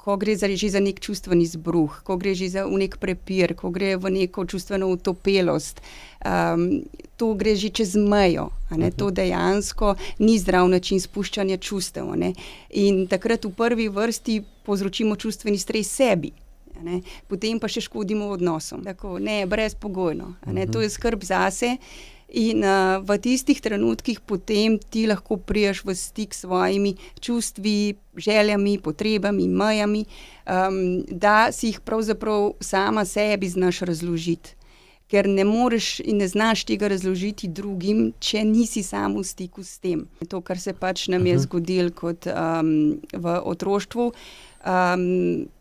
ko gre že za nek čustveni izbruh, ko gre že za nek prepir, ko gre v neko čustveno utopelost, to gre že čez mejo. To dejansko ni zdrav način spuščanja čustev. In takrat v prvi vrsti povzročimo čustveni stres sebi. Potem pa še škodimo odnosom. Tako, ne, brezpogojno. To je skrb zase. In v tistih trenutkih potem ti lahko priješ v stik s svojimi čustvi, željami, potrebami, mejami, da si jih pravzaprav sama sebi znaš razložiti. Ker ne moreš in ne znaš tega razložiti drugim, če nisi sam v stiku s tem. To, kar se pač nam je zgodilo kot v otroštvu,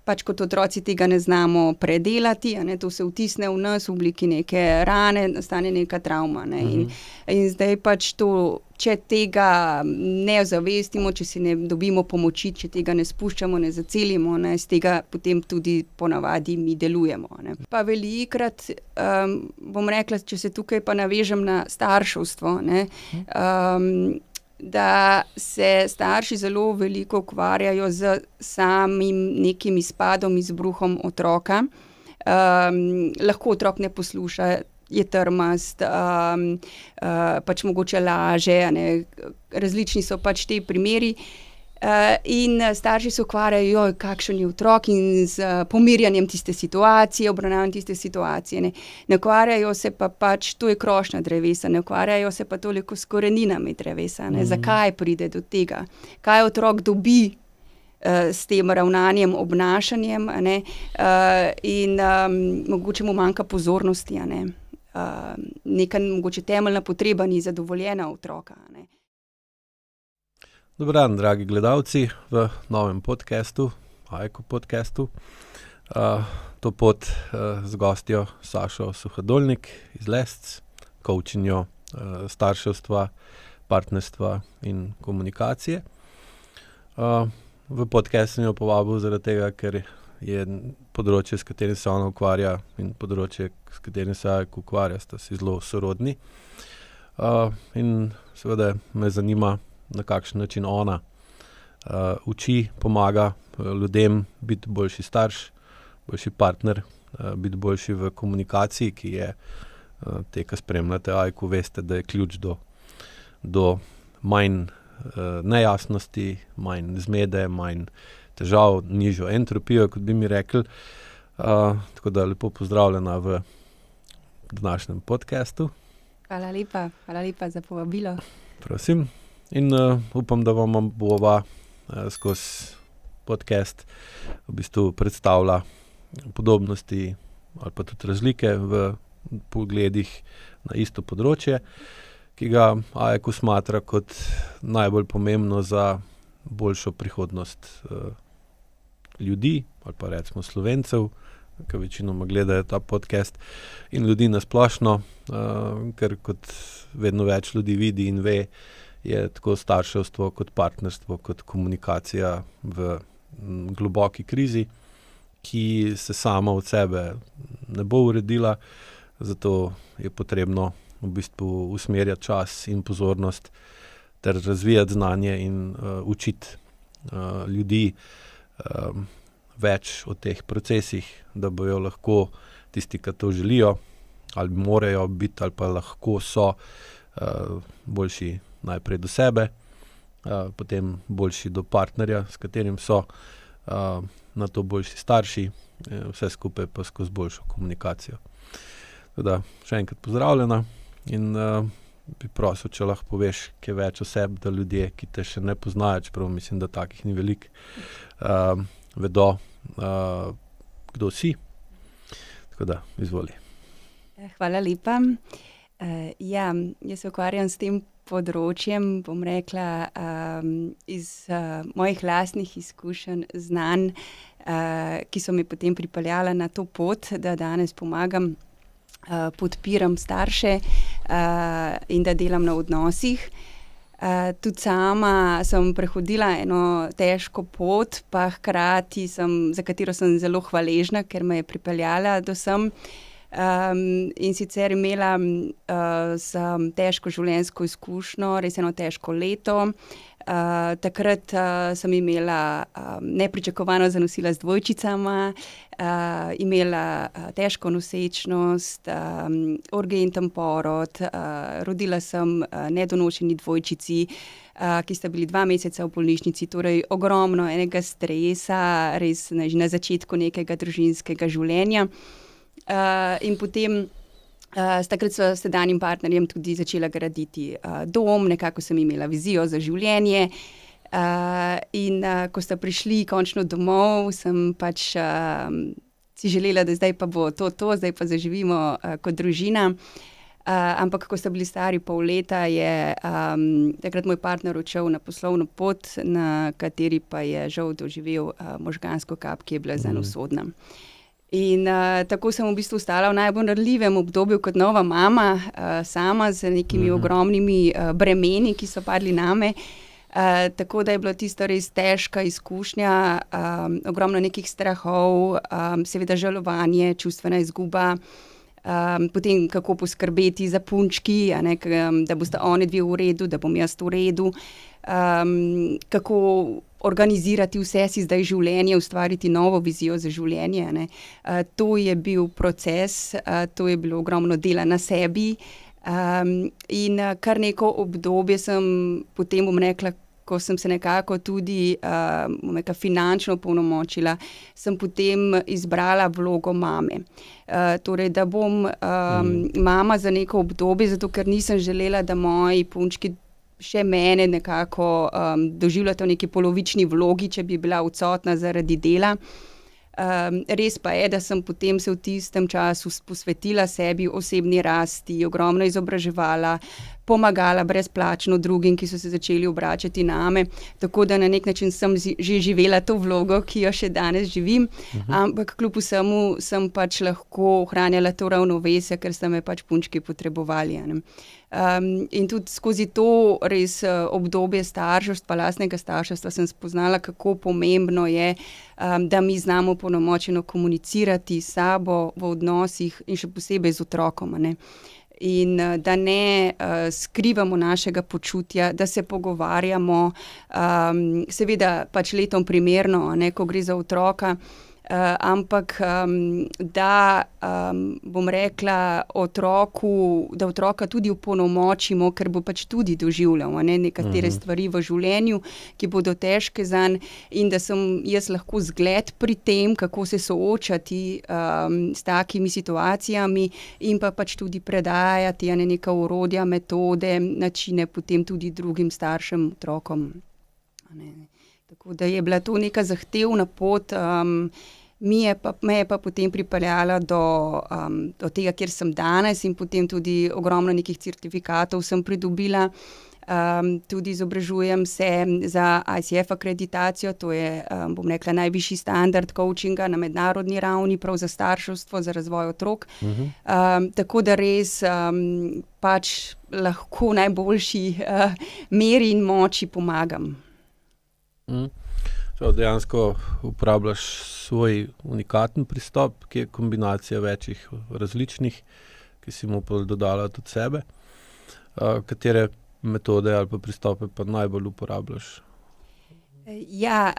pač kot otroci tega ne znamo predelati, to se vtisne v nas v obliki neke rane, nastane neka travma. In zdaj pač to, če tega ne zavestimo, če si ne dobimo pomoči, če tega ne spuščamo, ne zacelimo, z tega potem tudi ponavadi mi delujemo. Pa velikokrat, bom rekla, če se tukaj pa navežem na starševstvo, da se starši zelo veliko ukvarjajo z samim nekim izpadom, izbruhom otroka. Lahko otrok ne posluša, je trmast, pač mogoče laže, različni so pač te primeri. In starši se ukvarjajo, kakšen je otrok in z pomirjanjem tiste situacije, obravnavanjem tiste situacije. Ne ukvarjajo se pa pač, to je krošnja drevesa, ne ukvarjajo se pa toliko s koreninami drevesa. Zakaj pride do tega? Kaj otrok dobi s tem ravnanjem, obnašanjem, in mogoče mu manjka pozornosti. Neka mogoče temeljna potreba ni zadovoljena otroka. Dober dan, dragi gledalci, v novem podcastu, Ajko podcastu. To pot z gostjo Sašo Suhadolnik iz Lesc, coachinjo starševstva, partnerstva in komunikacije. V podcast sem jo povabil zaradi tega, ker je področje, s katerim se ona ukvarja, in področje, s katerim se Ajko ukvarja, sta si zelo sorodni. In seveda me zanima, na kakšen način ona uči, pomaga ljudem biti boljši starš, boljši partner, biti boljši v komunikaciji, ki je, te, ki spremljate Ajko, veste, da je ključ do manj nejasnosti, manj zmede, manj težav, nižjo entropijo, kot bi mi rekli. Tako da lepo pozdravljena v današnjem podcastu. Hvala lepa za povabilo. Prosim. In upam, da vam bova skozi podcast v bistvu predstavlja podobnosti ali pa tudi razlike v pogledih na isto področje, ki ga Ajko smatra kot najbolj pomembno za boljšo prihodnost ljudi ali pa recimo Slovencev, ki večinoma gledajo ta podcast, in ljudi na splošno, ker kot vedno več ljudi vidi in ve, je tako starševstvo kot partnerstvo, kot komunikacija v globoki krizi, ki se sama od sebe ne bo uredila, zato je potrebno v bistvu usmerjati čas in pozornost ter razvijati znanje in učiti ljudi več o teh procesih, da bojo lahko tisti, ki to želijo, ali morajo biti, ali pa lahko so boljši najprej do sebe, potem boljši do partnerja, s katerim so, nato boljši starši, vse skupaj pa skozi boljšo komunikacijo. Teda, še enkrat pozdravljena in bi prosil, če lahko poveš kaj več o sebi, da ljudje, ki te še ne poznajo, čeprav mislim, da takih ni veliko, vedo, kdo si. Tako da, izvoli. Hvala lepa. Jaz se ukvarjam s tem področjem, bom rekla, iz mojih lastnih izkušenj, znanj, ki so me potem pripeljala na to pot, da danes pomagam, podpiram starše in da delam na odnosih. Tudi sama sem prehodila eno težko pot, pa hkrati za katero sem zelo hvaležna, ker me je pripeljala do sem. In sicer imela sem težko življenjsko izkušnjo, res eno težko leto, Takrat sem imela nepričakovano zanosila z dvojčicama, imela težko nosečnost, urgenten porod, rodila sem nedonošeni dvojčici, ki sta bili 2 meseca v bolnišnici, torej ogromno enega stresa, res na začetku nekega družinskega življenja. In potem takrat s sedanjim partnerjem tudi začela graditi dom, nekako sem imela vizijo za življenje. In ko sta prišli končno domov, sem pač si želela, da zdaj pa bo to, zdaj pa zaživimo kot družina. Ampak ko sta bili stari pol leta, je takrat moj partner odšel na poslovno pot, na kateri pa je žal doživel možgansko kap, ki je bila zanj usodna. In tako sem v bistvu ostala v najbolj ranljivem obdobju kot nova mama, sama z nekimi ogromnimi bremeni, ki so padli name. Tako da je bila tista res težka izkušnja, ogromno nekih strahov, seveda žalovanje, čustvena izguba, potem kako poskrbeti za punčki, da bosta oni dve v redu, da bom jaz v redu, kako organizirati vse si zdaj življenje, ustvariti novo vizijo za življenje. To je bil proces, to je bilo ogromno dela na sebi. In kar neko obdobje sem potem, bom rekla, ko sem se nekako tudi finančno opolnomočila, sem potem izbrala vlogo mame. Torej, da bom mama za neko obdobje, zato ker nisem želela, da moji punčki še mene nekako doživljata v neki polovični vlogi, če bi bila odsotna zaradi dela. Res pa je, da sem potem se v tistem času posvetila sebi, osebni rasti, ogromno izobraževala, pomagala brezplačno drugim, ki so se začeli obračati name, tako da na nek način sem že živela to vlogo, ki jo še danes živim, ampak kljub vsemu sem pač lahko ohranjala to ravnovesje, ker sta me pač punčki potrebovali. In tudi skozi to res obdobje starševstva, lastnega starševstva sem spoznala, kako pomembno je, da mi znamo opolnomočeno komunicirati s sabo v odnosih in še posebej z otrokom. In da ne skrivamo našega počutja, da se pogovarjamo, seveda pač letom primerno, ko gre za otroka, ampak da bom rekla da otroka tudi opolnomočimo, ker bo pač tudi doživljal nekatere stvari v življenju, ki bodo težke zanj, in da sem jaz lahko zgled pri tem, kako se soočati s takimi situacijami in pa pač tudi predajati neka orodja, metode, načine potem tudi drugim staršem, otrokom. Tako da je bila to neka zahtevna pot, me je pa potem pripeljala do tega, kjer sem danes, in potem tudi ogromno nekih certifikatov sem pridobila. Tudi izobražujem se za ICF akreditacijo, to je, bom rekla, najvišji standard coachinga na mednarodni ravni, prav za starševstvo, za razvoj otrok. Tako da res pač lahko najboljši meri in moči pomagam. Dejansko uporabljaš svoj unikaten pristop, ki je kombinacija večjih različnih, ki si mu pa dodala tudi sebe. Katere metode ali pa pristope pa najbolj uporabljaš? Ja,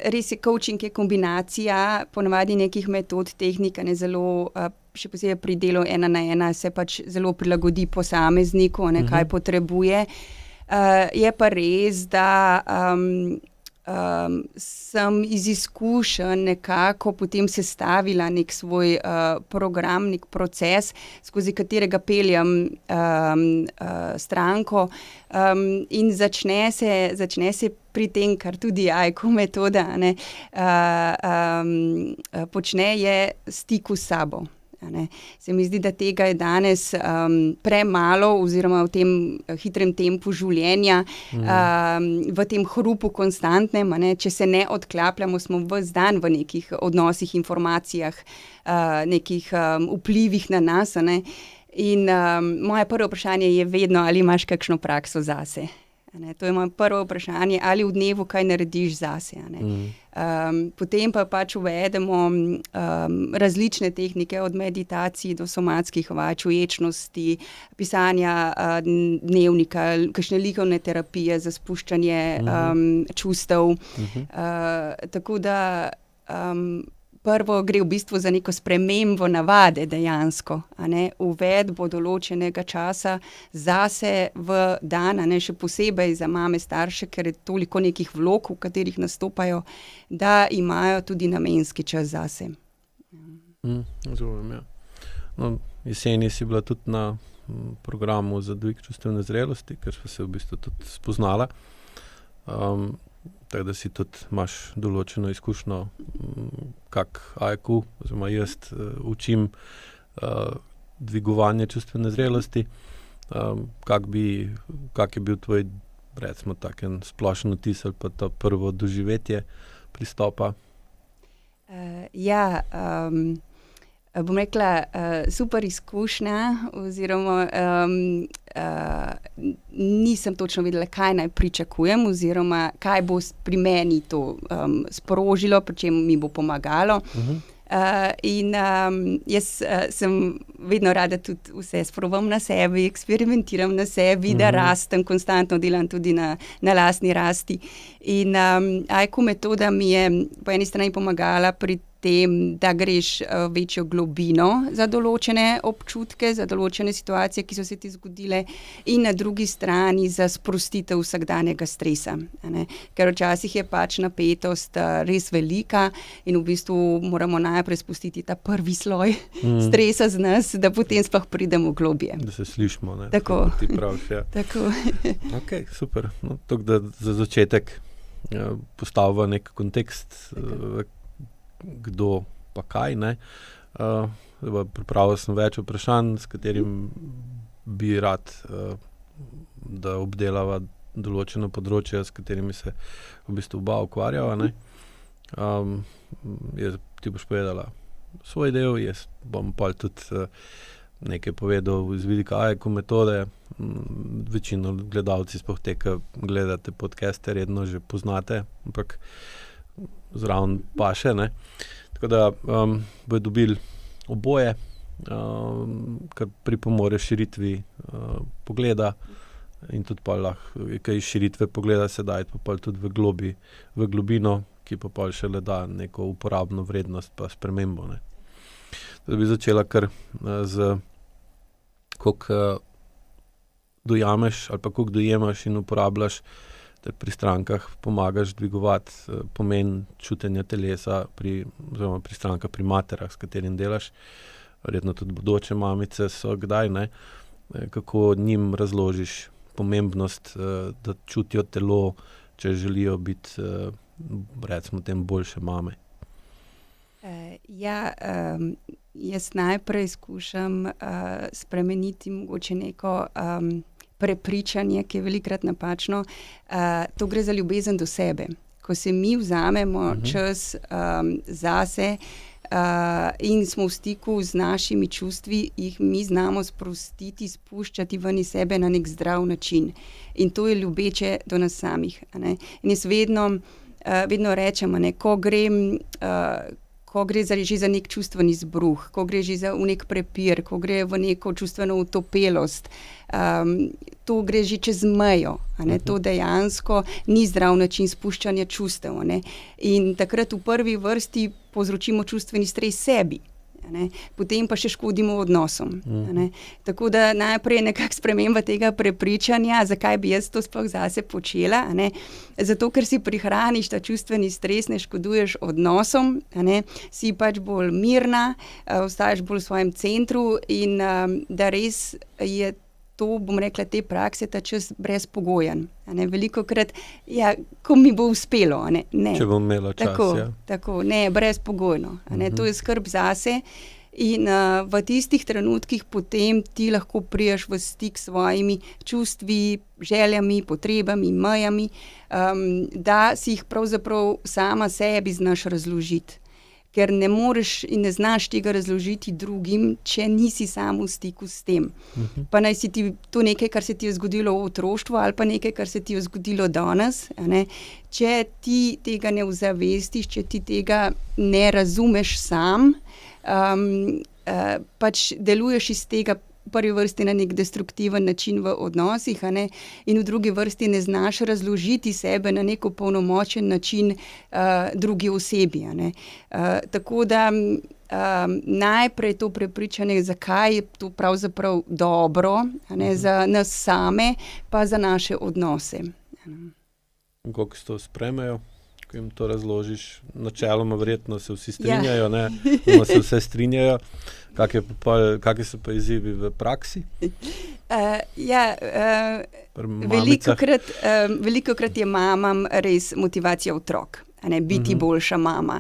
res je, coaching je kombinacija ponavadi nekih metod, tehnika, zelo, še posebej pri delu 1 na 1 se pač zelo prilagodi posamezniku, kaj potrebuje. Je pa res, da sem iz izkušenj nekako potem sestavila nek svoj program, nek proces, skozi katerega peljem stranko, in začne se pri tem, kar tudi AIKO metoda počne, je stik s sabo. Se mi zdi, da tega je danes premalo, oziroma v tem hitrem tempu življenja, v tem hrupu konstantnem, če se ne odklapljamo, smo ves dan v nekih odnosih, informacijah, nekih vplivih na nas. In moje prvo vprašanje je vedno, ali imaš kakšno prakso zase. To je moje prvo vprašanje, ali v dnevu kaj narediš zase. Potem pa pač uvedemo različne tehnike, od meditacij do somatskih vaj, čuječnosti, pisanja dnevnika, kakšne likovne terapije za spuščanje čustev. Tako da prvo gre v bistvu za neko spremembo navade dejansko, uvedbo določenega časa zase v dan, še posebej za mame, starše, ker je toliko nekih vlog, v katerih nastopajo, da imajo tudi namenski čas zase. Razumem, ja. No, jeseni si bila tudi na programu za dvig čustvene zrelosti, ker sva se v bistvu tudi spoznala. Tako da si tudi imaš določeno izkušnjo, kak AIQ, oziroma jaz učim dvigovanje čustvene zrelosti. Kak je bil tvoj, recimo, taken splošen vtis ali pa to prvo doživetje pristopa? Bom rekla, super izkušnja, oziroma nisem točno vedela, kaj naj pričakujem, oziroma kaj bo pri meni to sprožilo, pri čem mi bo pomagalo. Jaz sem vedno rada tudi vse sprobam na sebi, eksperimentiram na sebi, da rastem, konstantno delam tudi na lastni rasti. In AIQ metoda mi je po eni strani pomagala pri tem, da greš večjo globino za določene občutke, za določene situacije, ki so se ti zgodile, in na drugi strani za sprostitev vsakdanjega stresa. Ker včasih je pač napetost res velika in v bistvu moramo najprej spustiti ta prvi sloj stresa z nas, da potem sploh pridemo globje. Da se slišimo, ne? Tako. Ti praviš, ja. Tako. Ok, super. No, tako da za začetek postavimo nek kontekst, kdo pa kaj, ne. Pripravil sem več vprašanj, s katerim bi rad, da obdelava določeno področje, s katerimi se v bistvu oba ukvarjava, ne. Ti boš povedala svoj del, jaz bom pol tudi nekaj povedal iz vidika AIQ metode. Večino gledalci, sploh te, ki gledate podcaste, redno že poznate, ampak zraven paše, ne. Tako da bojo dobili oboje, kar pripomore širitvi pogleda in tudi pa lahko, kaj iz širitve pogleda se da iti pa pol tudi v globino, ki pa pol šele da neko uporabno vrednost pa spremembo, ne. Da bi začela kar z koliko dojameš ali pa koliko dojemaš in uporabljaš, ter pri strankah pomagaš dvigovati pomen čutenja telesa oziroma pri strankah, pri materah, s katerim delaš. Verjetno tudi bodoče mamice so kdaj, ne? Kako njim razložiš pomembnost, da čutijo telo, če želijo biti, recimo tem, boljše mame? Jaz najprej skušam spremeniti mogoče neko prepričanje, ki je velikokrat napačno. To gre za ljubezen do sebe. Ko se mi vzamemo čas zase in smo v stiku z našimi čustvi, jih mi znamo sprostiti, spuščati ven iz sebe na nek zdrav način. In to je ljubeče do nas samih. In jaz vedno rečem, ko gre že za nek čustveni izbruh, ko gre že za nek prepir, ko gre v neko čustveno utopelost, to gre že čez mejo. To dejansko ni zdrav način spuščanja čustev. In takrat v prvi vrsti povzročimo čustveni stres sebi. Potem pa še škodimo odnosom. Tako da najprej je nekako sprememba tega prepričanja, zakaj bi jaz to sploh zase počela. Zato, ker si prihraniš ta čustveni stres, ne škoduješ odnosom, si pač bolj mirna, ostaješ bolj v svojem centru in da res je to, bom rekla, te prakse, ta čas brezpogojen. Velikokrat, ko mi bo uspelo, ne. Če bom imela čas, Tako, ne, brezpogojno. To je skrb zase in v tistih trenutkih potem ti lahko prideš v stik s svojimi čustvi, željami, potrebami, mejami, da si jih pravzaprav sama sebi znaš razložiti. ker ne moreš in ne znaš tega razložiti drugim, če nisi sam v stiku s tem. Pa naj si ti to nekaj, kar se ti je zgodilo v otroštvu, ali pa nekaj, kar se ti je zgodilo danes, ne? Če ti tega ne ozavestiš, če ti tega ne razumeš sam, pač deluješ iz tega v prvi vrsti na nek destruktiven način v odnosih, ne? In v drugi vrsti ne znaš razložiti sebe na nek opolnomočen način drugi osebi. Ne? Tako da najprej to prepričanje, zakaj je to pravzaprav dobro, ne? Za nas same, pa za naše odnose. Kako se to sprejmejo, ko jim to razložiš? Načeloma verjetno se vsi strinjajo, ne? Se vse strinjajo. Kakšni so pa izzivi v praksi? Velikokrat je mamam res motivacija otrok, a ne, biti boljša mama.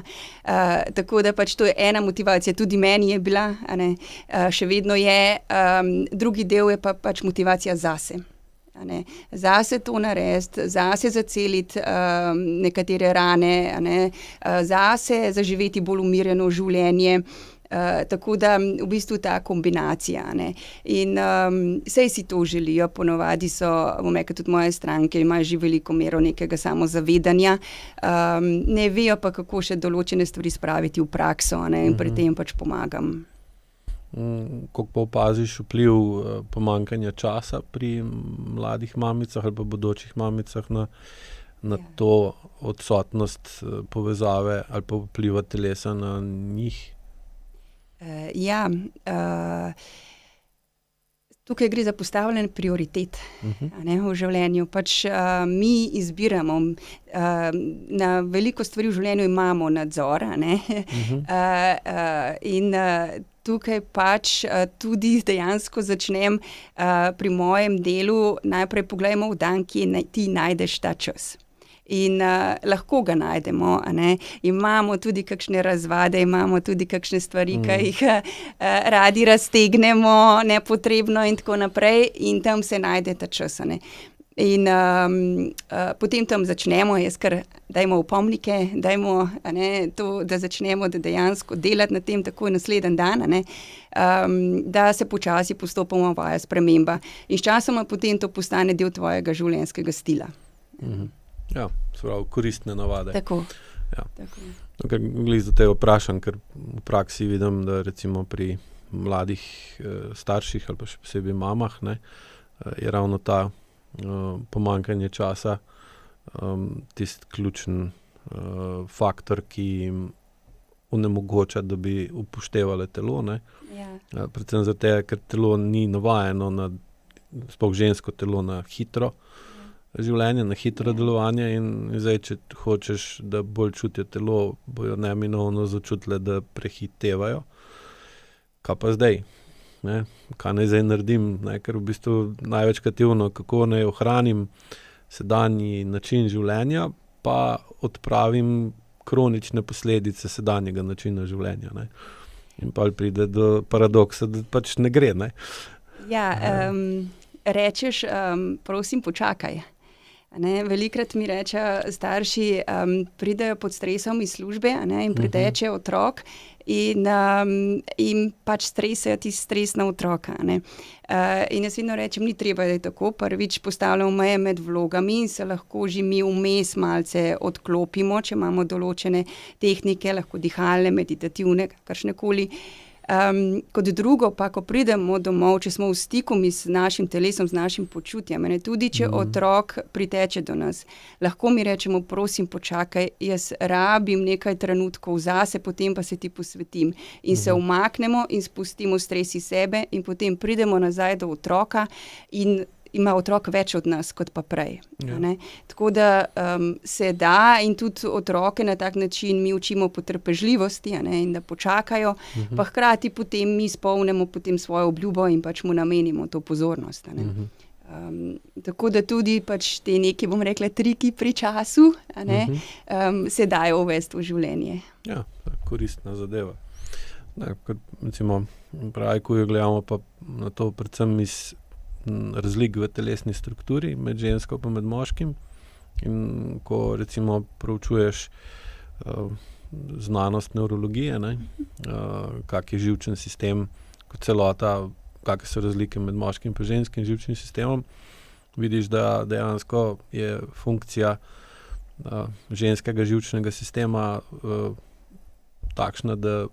Tako da pač to je ena motivacija, tudi meni je bila, a ne, še vedno je. Drugi del je pa pač motivacija zase. Zase to narediti, zase zaceliti nekatere rane, a ne, zase zaživeti bolj umirjeno življenje. Tako da v bistvu ta kombinacija, ne. In saj si to želijo, ponavadi so, bom rekla, tudi moje stranke imajo že veliko mero nekega samozavedanja, ne vejo pa, kako še določene stvari spraviti v prakso, ne, in pri tem pač pomagam. Kako pa opaziš vpliv pomanjkanja časa pri mladih mamicah ali pa bodočih mamicah na to odsotnost povezave ali pa vpliva telesa na njih? Tukaj gre za postavljanje prioritet, a ne, v življenju. Pač mi izbiramo, na veliko stvari v življenju imamo nadzor, a ne, in tukaj pač tudi dejansko začnem pri mojem delu, najprej poglejmo v dan, kje ti najdeš ta čas. In lahko ga najdemo, a ne. Imamo tudi kakšne razvade, imamo tudi kakšne stvari, ki jih radi raztegnemo nepotrebno in tako naprej, in tam se najde ta čas, a ne. In potem tam začnemo, dajmo opomnike, dajmo, a ne, to, da začnemo dejansko delati na tem takoj naslednji dan, a ne, da se počasi postopoma uvaja sprememba. In sčasoma potem to postane del tvojega življenjskega stila. Ja, se pravi, koristne navade. Tako. Ja. Glih za te vprašam, ker v praksi vidim, da recimo pri mladih starših ali pa še posebej mamah, ne, je ravno ta pomanjkanje časa tisti ključen faktor, ki jim onemogoča, da bi upoštevale telo, ne. Predvsem zato, ker telo ni navajeno sploh žensko telo na hitro življenje, na hitro delovanje, in zdaj, če hočeš, da bolj čutijo telo, bojo neminovno začutile, da prehitevajo. Kaj pa zdaj? Ne? Kaj naj zdaj naredim? Ne? Ker v bistvu največkrat kako naj ohranim sedanji način življenja, pa odpravim kronične posledice sedanjega načina življenja. Ne? In pa pride do paradoksa, da pač ne gre. Ne? Rečeš, prosim, počakaj. Ne, velikrat mi rečejo starši, pridejo pod stresom iz službe, a ne, in priteče otrok in pač stresajo tisti stres na otroka. Ne. In jaz vedno rečem, ni treba, da je tako. Prvič postavljamo meje med vlogami in se lahko že mi vmes malce odklopimo, če imamo določene tehnike, lahko dihalne, meditativne, kakršnekoli. Kot drugo pa, ko pridemo domov, če smo v stiku s našim telesom, z našim počutjem, ne, tudi če otrok priteče do nas, lahko mi rečemo, prosim, počakaj, jaz rabim nekaj trenutkov zase, potem pa se ti posvetim. In se umaknemo in spustimo stres iz sebe in potem pridemo nazaj do otroka in ima otrok več od nas, kot pa prej. Ne? Tako da se da in tudi otroke na tak način mi učimo potrpežljivosti, a ne, in da počakajo, pa hkrati potem mi izpolnimo potem svojo obljubo in pač mu namenimo to pozornost. A ne. Tako da tudi pač te neki, bom rekla, triki pri času, a ne, se dajo uvesti v življenje. Ja, koristna zadeva. Da, kot recimo pravi, ko jo gledamo pa na to predvsem iz razlik v telesni strukturi med žensko pa med moškim, in ko recimo proučuješ znanost nevrologije, kak je živčen sistem kot celota, kakšne so razlike med moškim in ženskim živčnim sistemom, vidiš, da dejansko je funkcija ženskega živčnega sistema takšna, da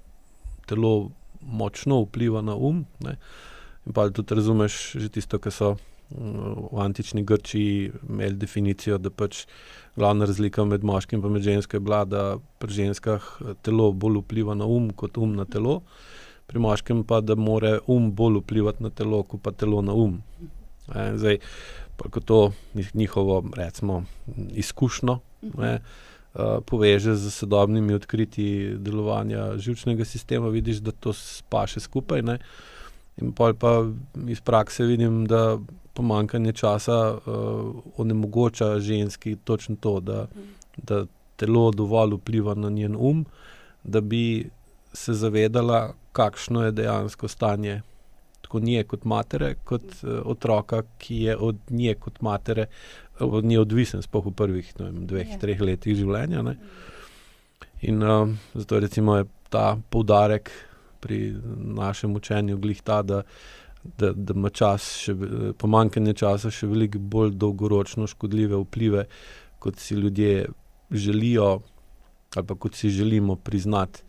telo močno vpliva na ne. In pa tudi razumeš že tisto, kar so v antični Grčiji imeli definicijo, da pač glavna razlika med moškim in med žensko je bila, da pri ženskah telo bolj vpliva na kot na telo, pri moškem pa, da more bolj vplivati na telo, kot pa telo na Zdaj, pa ko to njihovo, recimo, izkušnjo poveže z sodobnimi odkritji delovanja živčnega sistema, vidiš, da to paše skupaj, In pol pa iz prakse vidim, da pomanjkanje časa onemogoča ženski točno to, da telo dovolj vpliva na njen da bi se zavedala, kakšno je dejansko stanje tako nje kot matere, kot otroka, ki je od nje kot matere, od nje odvisen, sploh v prvih 2-3 letih življenja. In zato recimo je ta poudarek pri našem učenju glih ta, da ima pomanjkanje časa še veliko bolj dolgoročno škodljive vplive, kot si ljudje želijo ali pa kot si želimo priznati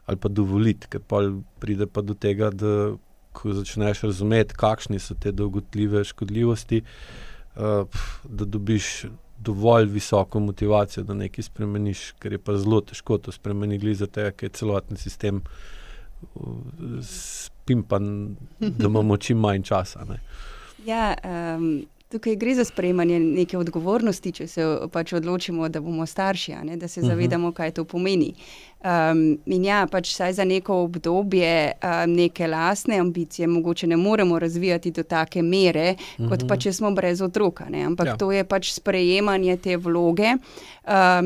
ali pa dovoliti, ker pa pride pa do tega, da ko začneš razumeti, kakšni so te dolgotrajne škodljivosti, da dobiš dovolj visoko motivacijo, da nekaj spremeniš, ker je pa zelo težko to spremeniti glih zaradi tega, ker je celoten sistem spimpan, da imamo čim manj časa. Ja, tukaj gre za sprejemanje neke odgovornosti, če se pač odločimo, da bomo starši, da se zavedamo, kaj to pomeni. In ja, pač saj za neko obdobje neke lastne ambicije mogoče ne moremo razvijati do take mere, kot pa če smo brez otroka, ampak to je pač sprejemanje te vloge.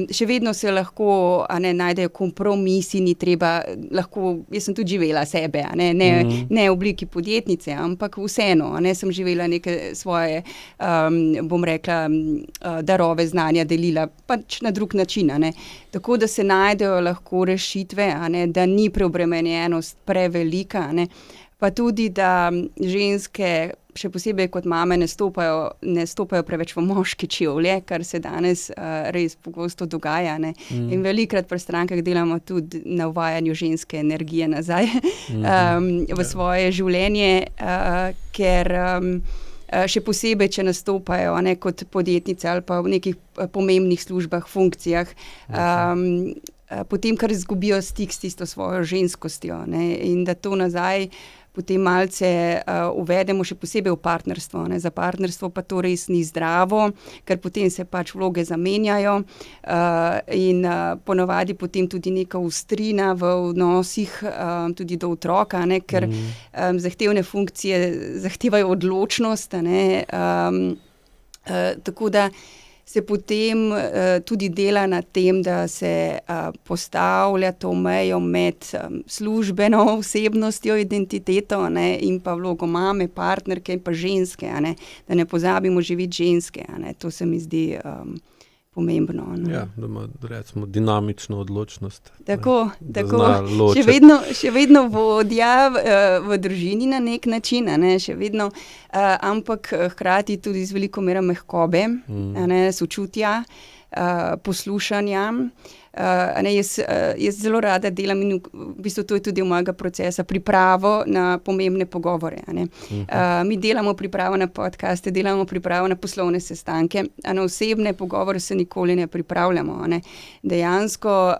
Še vedno se lahko najdejo kompromisi, ni treba, lahko, jaz sem tudi živela sebe, ne v obliki podjetnice, ampak vseeno, sem živela neke svoje, bom rekla, darove, znanja delila, pač na drug način, Tako da se najdejo lahko rešitve, da ni preobremenjenost prevelika, pa tudi, da ženske, še posebej kot mame, ne stopajo preveč v moški čevlje, kar se danes res pogosto dogaja. In velikokrat pri strankah delamo tudi na uvajanju ženske energije nazaj v svoje življenje, ker še posebej, če nastopajo kot podjetnice ali pa v nekih pomembnih službah, funkcijah, potem kar izgubijo stik s tisto svojo ženskostjo, in da to nazaj potem malce uvedemo še posebej v partnerstvo. Za partnerstvo pa to res ni zdravo, ker potem se pač vloge zamenjajo in ponavadi potem tudi neka ostrina v odnosih tudi do otroka, ker zahtevne funkcije zahtevajo odločnost, tako da se potem tudi dela na tem, da se postavlja to mejo med službeno osebnostjo, identiteto, in pa vlogo mame, partnerke in pa ženske, da ne pozabimo živeti ženske, to se mi zdi pomembno. Ja, da ima, recimo, dinamično odločnost. Tako. Še vedno vodja v družini na nek način, še vedno, ampak hkrati tudi z veliko mero mehkobe, sočutja, poslušanja. Jaz zelo rada delam in v bistvu to je tudi del mojega procesa, pripravo na pomembne pogovore. Mi delamo pripravo na podcaste, delamo pripravo na poslovne sestanke, a na osebne pogovore se nikoli ne pripravljamo. Dejansko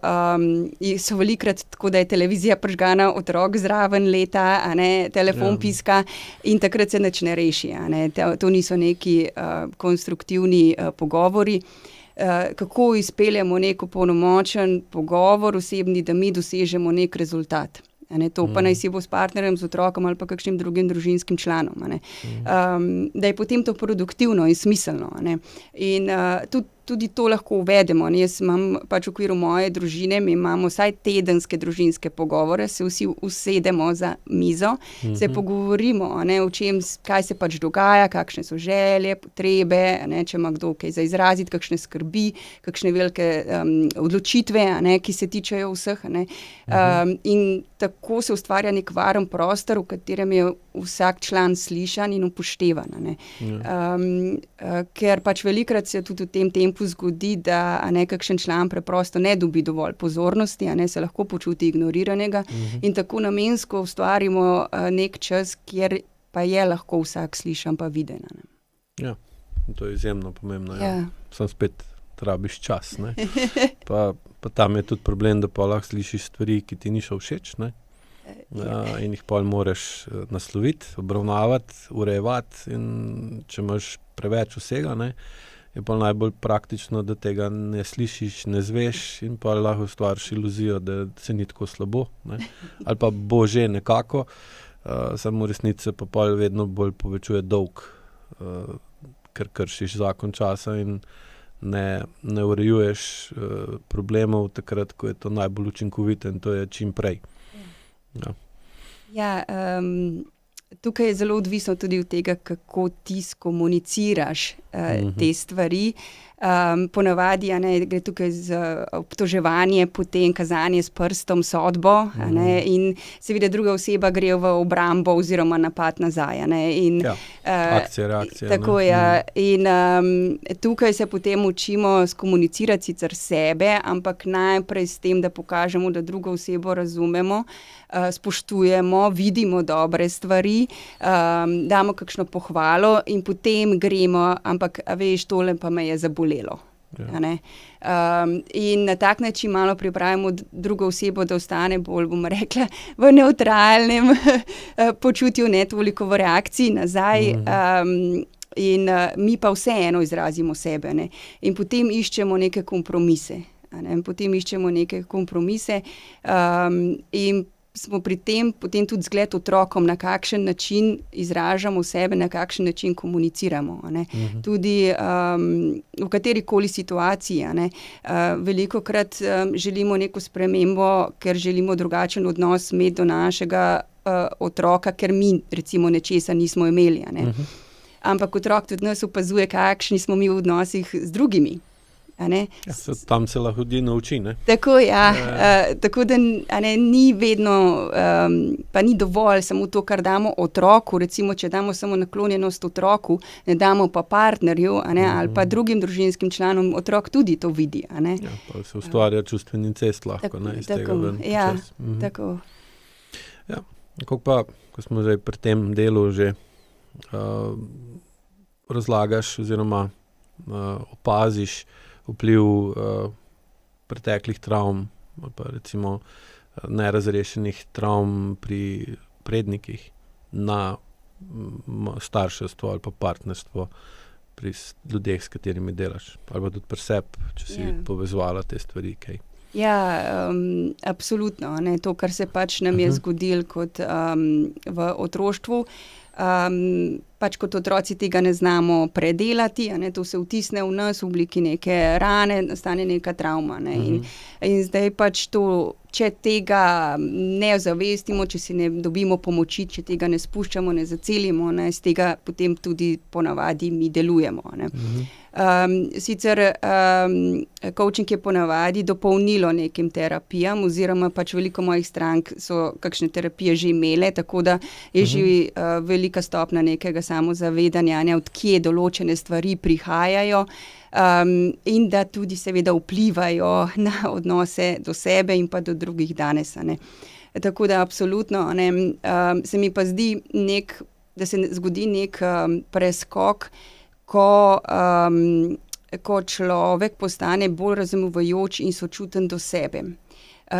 so velikokrat tako, da je televizija prižgana, otrok zraven leta, telefon piska in takrat se nič ne reši. To niso neki konstruktivni pogovori. Kako izpeljemo nek opolnomočen pogovor osebni, da mi dosežemo nek rezultat. To pa naj si bo s partnerjem, z otrokom ali pa kakšnim drugim družinskim članom. Da je potem to produktivno in smiselno. In tudi tudi to lahko uvedemo. Jaz imam pač v okviru moje družine, mi imamo vsaj tedenske družinske pogovore, se vsi usedemo za mizo, se pogovorimo, o čem, kaj se pač dogaja, kakšne so želje, potrebe, če ima kdo kaj za izraziti, kakšne skrbi, kakšne velike odločitve, ki se tičejo vseh. In tako se ustvarja nek varen prostor, v katerem je vsak član slišan in upoštevan. Ker pač velikokrat se tudi v tem tempu zgodi, da kakšen član preprosto ne dobi dovolj pozornosti, se lahko počuti ignoriranega in tako namensko ustvarimo nek čas, kjer pa je lahko vsak slišan pa viden. Ja, to je izjemno pomembno. Ja. Sam spet rabiš čas. Pa tam je tudi problem, da pa lahko slišiš stvari, ki ti niso všeč, in jih pol moraš nasloviti, obravnavati, urejevati, in če imaš preveč vsega, je pa najbolj praktično, da tega ne slišiš, ne zveš in pa lahko ustvariš iluzijo, da se ni tako slabo, ali pa bo že nekako, samo v resnici se pa pol vedno bolj povečuje dolg, ker kršiš zakon časa in ne urejuješ problemov takrat, ko je to najbolj učinkovito, in to je čim prej. Tukaj je zelo odvisno tudi od tega, kako ti skomuniciraš te stvari. Ponavadi gre tukaj za obtoževanje, potem kazanje s prstom, sodbo, in seveda druga oseba gre v obrambo oziroma napad nazaj. Akcija, reakcija. Tako je. In tukaj se potem učimo skomunicirati sicer sebe, ampak najprej s tem, da pokažemo, da drugo osebo razumemo, spoštujemo, vidimo dobre stvari, damo kakšno pohvalo in potem gremo, ampak veš, tole pa me je zabolelo. In na tak način malo pripravimo drugo osebo, da ostane bolj, bom rekla, v nevtralnem počutju, ne toliko v reakciji nazaj, in mi pa vseeno izrazimo sebe. In potem iščemo neke kompromise. In smo pri tem potem tudi zgled otrokom, na kakšen način izražamo sebe, na kakšen način komuniciramo. Tudi v katerikoli situaciji. Velikokrat želimo neko spremembo, ker želimo drugačen odnos imeti do našega otroka, ker mi recimo nečesa nismo imeli. Ampak otrok tudi nas opazuje, kakšni smo mi v odnosih z drugimi. Tam se lahko ljudi nauči. Tako, tako da ni vedno, pa ni dovolj samo to, kar damo otroku. Recimo, če damo samo naklonjenost otroku, ne damo pa partnerju, ali pa drugim družinskim članom, otrok tudi to vidi. Pa se ustvarja čustveni incest lahko. Tako. Kako pa, ko smo zdaj pri tem delu že razlagaš oziroma opaziš vpliv preteklih travm, pa recimo nerazrešenih travm pri prednikih na starševstvo ali pa partnerstvo pri ljudeh, s katerimi delaš, ali pa tudi pri sebi, če si povezovala te stvari, kaj. Absolutno. To, kar se pač nam je zgodilo kot v otroštvu, pač kot otroci tega ne znamo predelati, to se vtisne v nas v obliki neke rane, nastane neka travma. In zdaj pač to, če tega ne ozavestimo, če si ne dobimo pomoči, če tega ne spuščamo, ne zacelimo, iz tega potem tudi ponavadi mi delujemo. Sicer coaching je ponavadi dopolnilo nekim terapijam, oziroma pač veliko mojih strank so kakšne terapije že imele, tako da je že velika stopnja nekega samozavedanja, od kje določene stvari prihajajo, in da tudi seveda vplivajo na odnose do sebe in pa do drugih danes. Tako da absolutno se mi pa zdi da se zgodi nek preskok, ko človek postane bolj razumevajoč in sočuten do sebe.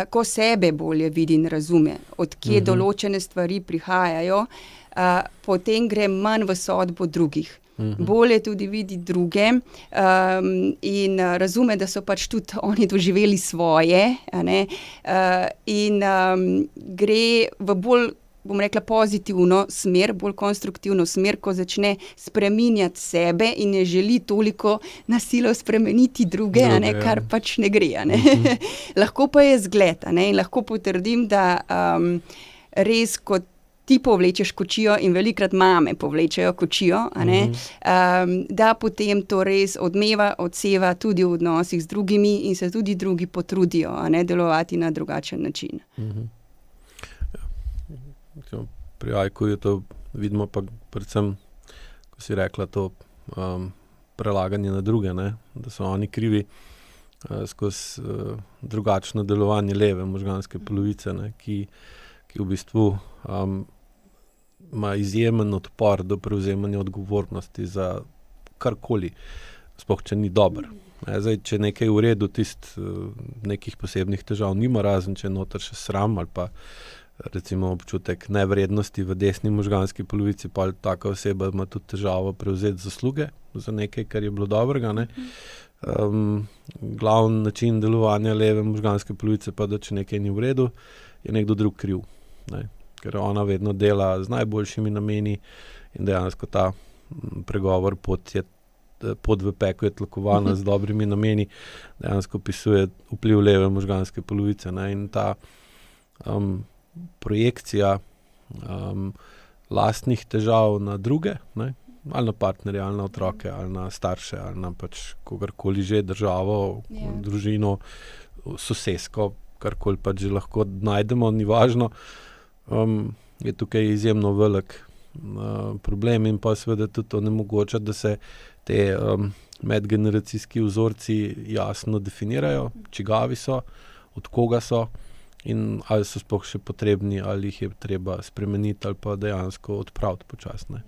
Ko sebe bolje vidi in razume, od kje določene stvari prihajajo, potem gre manj v sodbo drugih. Bolje tudi vidi druge in razume, da so pač tudi oni doživeli svoje, in gre v bolj bom rekla, pozitivno smer, bolj konstruktivno smer, ko začne spreminjati sebe in ne želi toliko na silo spremeniti druge, a ne, kar pač ne gre. A ne. Lahko pa je zgled, a ne, in lahko potrdim, da res kot ti povlečeš kočijo in velikrat mame povlečejo kočijo, a ne, da potem to res odmeva, odseva tudi v odnosih z drugimi in se tudi drugi potrudijo, a ne, delovati na drugačen način. Ja. Pri Ajku to vidimo pa predvsem, ko si rekla to prelaganje na druge, ne, da so oni krivi skozi drugačno delovanje leve možganske polovice, ne, ki v bistvu ima izjemen odpor do prevzemanja odgovornosti za karkoli, sploh če ni dober. Zdaj, če nekaj v redu, nekih posebnih težav nima, razen če je noter še sram ali pa recimo občutek nevrednosti v desni možganski polovici, pa taka oseba ima tudi težavo prevzeti zasluge za nekaj, kar je bilo dobrega, ne. Glavni način delovanja leve možganske polovice pa, da če nekaj ni v redu, je nekdo drug kriv, ne. Ker ona vedno dela z najboljšimi nameni in dejansko ta pregovor pot v peko je tlakovana z dobrimi nameni, dejansko opisuje vpliv leve možganske polovice, ne, in ta projekcija lastnih težav na druge, ne, ali na partnerje, ali na otroke, ali na starše, ali na pač kogarkoli že, državo, družino, sosesko, karkoli pač že lahko najdemo, ni važno, je tukaj izjemno velik problem in pa seveda tudi onemogoča, da se te medgeneracijski vzorci jasno definirajo, čigavi so, od koga so in ali so sploh še potrebni, ali jih je treba spremeniti ali pa dejansko odpraviti počasne.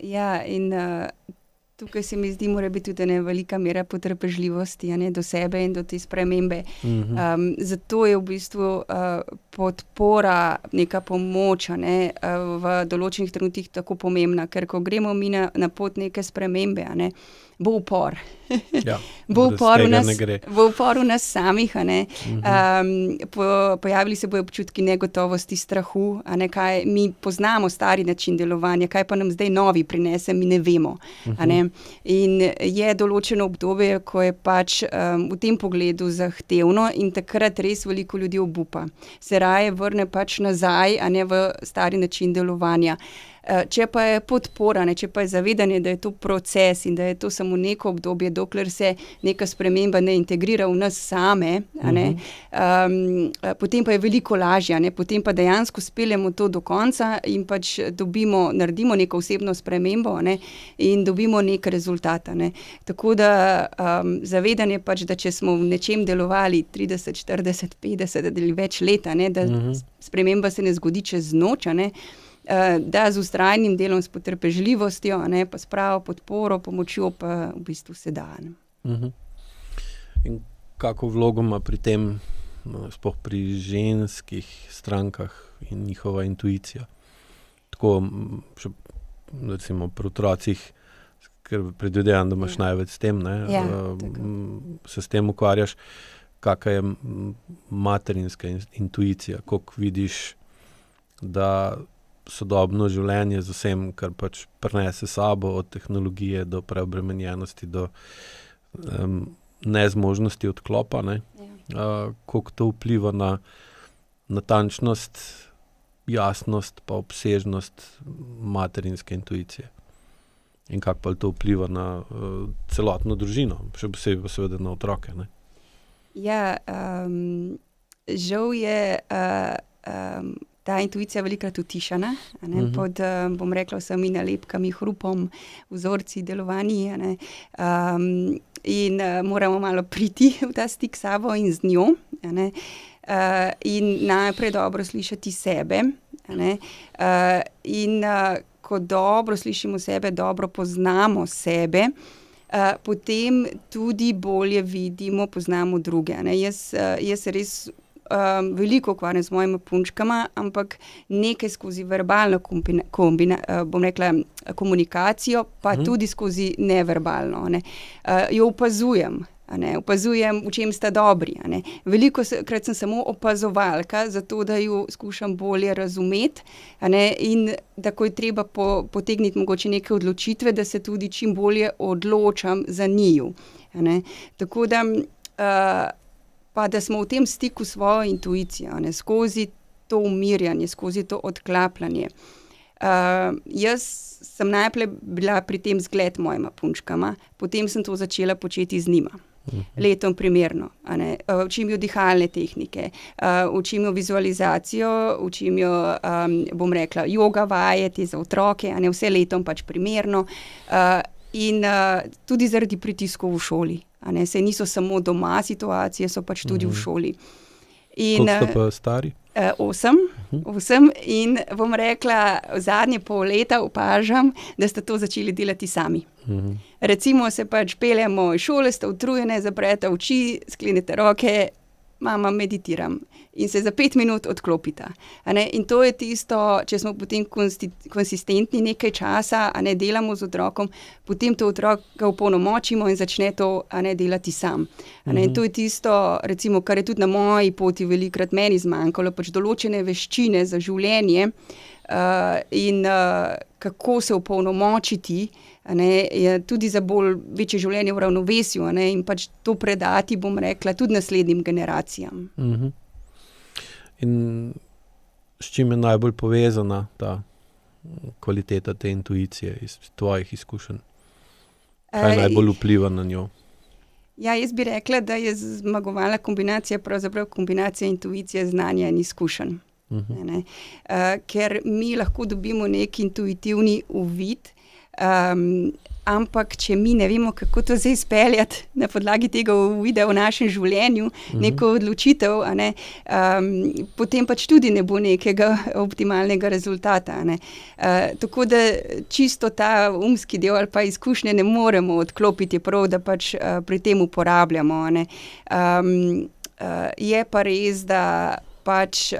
Ja, in tukaj se mi zdi, mora biti tudi ena velika mera potrpežljivosti, a ne, do sebe in do te spremembe. Zato je v bistvu podpora, neka pomoč, a ne, v določenih trenutkih tako pomembna, ker ko gremo mi na pot neke spremembe, a ne, bo upor. Ja, bo upor v nas samih, a ne. Pojavili se bojo občutki negotovosti, strahu, a ne, kaj mi poznamo stari način delovanja, kaj pa nam zdaj novi prinese, mi ne vemo, a ne. In je določeno obdobje, ko je pač v tem pogledu zahtevno in takrat res veliko ljudi obupa. Se raje vrne pač nazaj, a ne, v stari način delovanja. Če pa je podpora, ne, če pa je zavedanje, da je to proces in da je to samo neko obdobje, dokler se neka sprememba ne integrira v nas same, a ne, potem pa je veliko lažje, a ne, potem pa dejansko speljemo to do konca in pač naredimo neko osebno spremembo, a ne, in dobimo nek rezultat, a ne. Tako da zavedanje pač, da če smo v nečem delovali 30, 40, 50 ali več let, a ne, da sprememba se ne zgodi čez noč, a ne, da z vztrajnim delom, s potrpežljivostjo, a ne, pa s pravo podporo, pomočjo pa v bistvu se da. In kako vlogo ima pri tem, sploh pri ženskih strankah in njihova intuicija? Tako, še recimo pri otrocih, ker predvidevam, da imaš največ s tem, ne, se s tem ukvarjaš, kakva je materinska intuicija, koliko vidiš, da sodobno življenje z vsem, kar pač prinese sabo, od tehnologije do preobremenjenosti, do nezmožnosti odklopa, ne, koliko to vpliva na natančnost, jasnost pa obsežnost materinske intuicije. In kako pa to vpliva na celotno družino, še posebej seveda na otroke, ne. Ja, žal je ta intuicija velikokrat utišana, a ne, pod, bom rekla, vsemi nalepkami, hrupom, vzorci, delovanji, a ne, in moramo malo priti v ta stik s sabo in z njo, a ne, in najprej dobro slišati sebe, a ne, in ko dobro slišimo sebe, dobro poznamo sebe, potem tudi bolje vidimo, poznamo druge, a ne. Jaz res veliko ukvarjam z mojimi punčkama, ampak nekaj skozi verbalno bom rekla, komunikacijo, pa tudi skozi neverbalno, ne. Jo opazujem, Opazujem, v čem sta dobri. Veliko krat sem samo opazovalka, zato da ju skušam bolje razumeti, in da ko je treba potegniti mogoče neke odločitve, da se tudi čim bolje odločam za njiju. Tako da, pa da smo v tem stiku s svojo intuicijo, skozi to umirjanje, skozi to odklapljanje. Jaz sem najprej bila pri tem zgled mojima punčkama, potem sem to začela početi z njima. Letom primerno. Učim jo dihalne tehnike, učim jo vizualizacijo, učim jo, bom rekla, joga vaje, te za otroke, vse letom pač primerno. In tudi zaradi pritiskov v šoli. Saj niso samo doma situacije, so pač tudi v šoli. Koliko so pa stari? 8 in bom rekla, zadnje pol leta opažam, da sta to začeli delati sami. Recimo se pač peljemo iz šole, sta utrujene, zaprete oči, sklenete roke, mama, meditiram. In se za 5 minut odklopita. In to je tisto, če smo potem konsistentni nekaj časa, delamo z otrokom, potem to otroka opolnomočimo in začne to delati sam. In to je tisto, recimo, kar je tudi na moji poti velikokrat meni zmanjkalo, pač določene veščine za življenje, in kako se opolnomočiti, tudi za večje življenje v ravnovesju, in pač to predati, bom rekla, tudi naslednjim generacijam. In s čim je najbolj povezana ta kvaliteta te intuicije iz tvojih izkušenj? Kaj najbolj vpliva na njo? Ja, jaz bi rekla, da je zmagovalna kombinacija pravzaprav kombinacija intuicije, znanja in izkušenj. Ker mi lahko dobimo nek intuitivni uvid, ampak če mi ne vemo, kako to zdaj izpeljati na podlagi tega uvida v našem življenju, neko odločitev, potem pač tudi ne bo nekega optimalnega rezultata. Tako da čisto ta umski del ali pa izkušnje ne moremo odklopiti, prav, da pač pri tem uporabljamo. Je pa res, da pač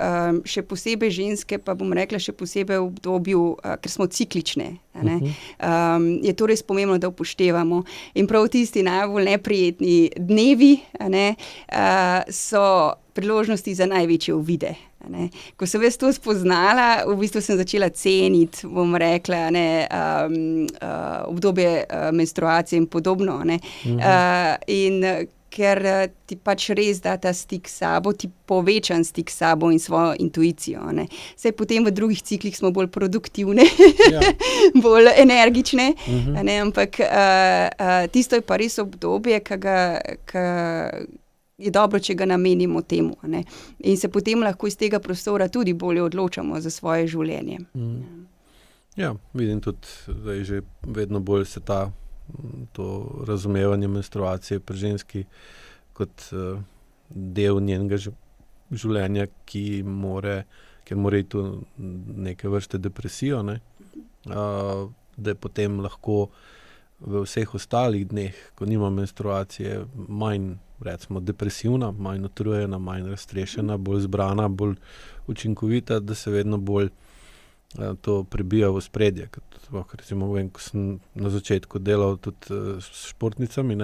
še posebej ženske, pa bom rekla še posebej v obdobju, ker smo ciklične, je to res pomembno, da upoštevamo. In prav tisti najbolj neprijetni dnevi, so priložnosti za največje uvide. Ko sem jaz to spoznala, v bistvu sem začela ceniti, bom rekla, obdobje menstruacije in podobno. In ker ti pač res da ta stik s sabo, ti povečan stik s sabo in svojo intuicijo. Saj potem v drugih ciklih smo bolj produktivne, bolj energične, ampak tisto je pa res obdobje, ki je dobro, če ga namenimo temu. In se potem lahko iz tega prostora tudi bolje odločamo za svoje življenje. Ja, vidim tudi, da je že vedno bolj se to razumevanje menstruacije pri ženski kot del njenega življenja, ker mora iti v neke vrste depresijo, da je potem lahko v vseh ostalih dneh, ko nima menstruacije, manj, recimo, depresivna, manj utrujena, manj raztrešena, bolj zbrana, bolj učinkovita, da se vedno bolj to prebija v ospredje. Recimo, ko sem na začetku delal tudi s športnicami,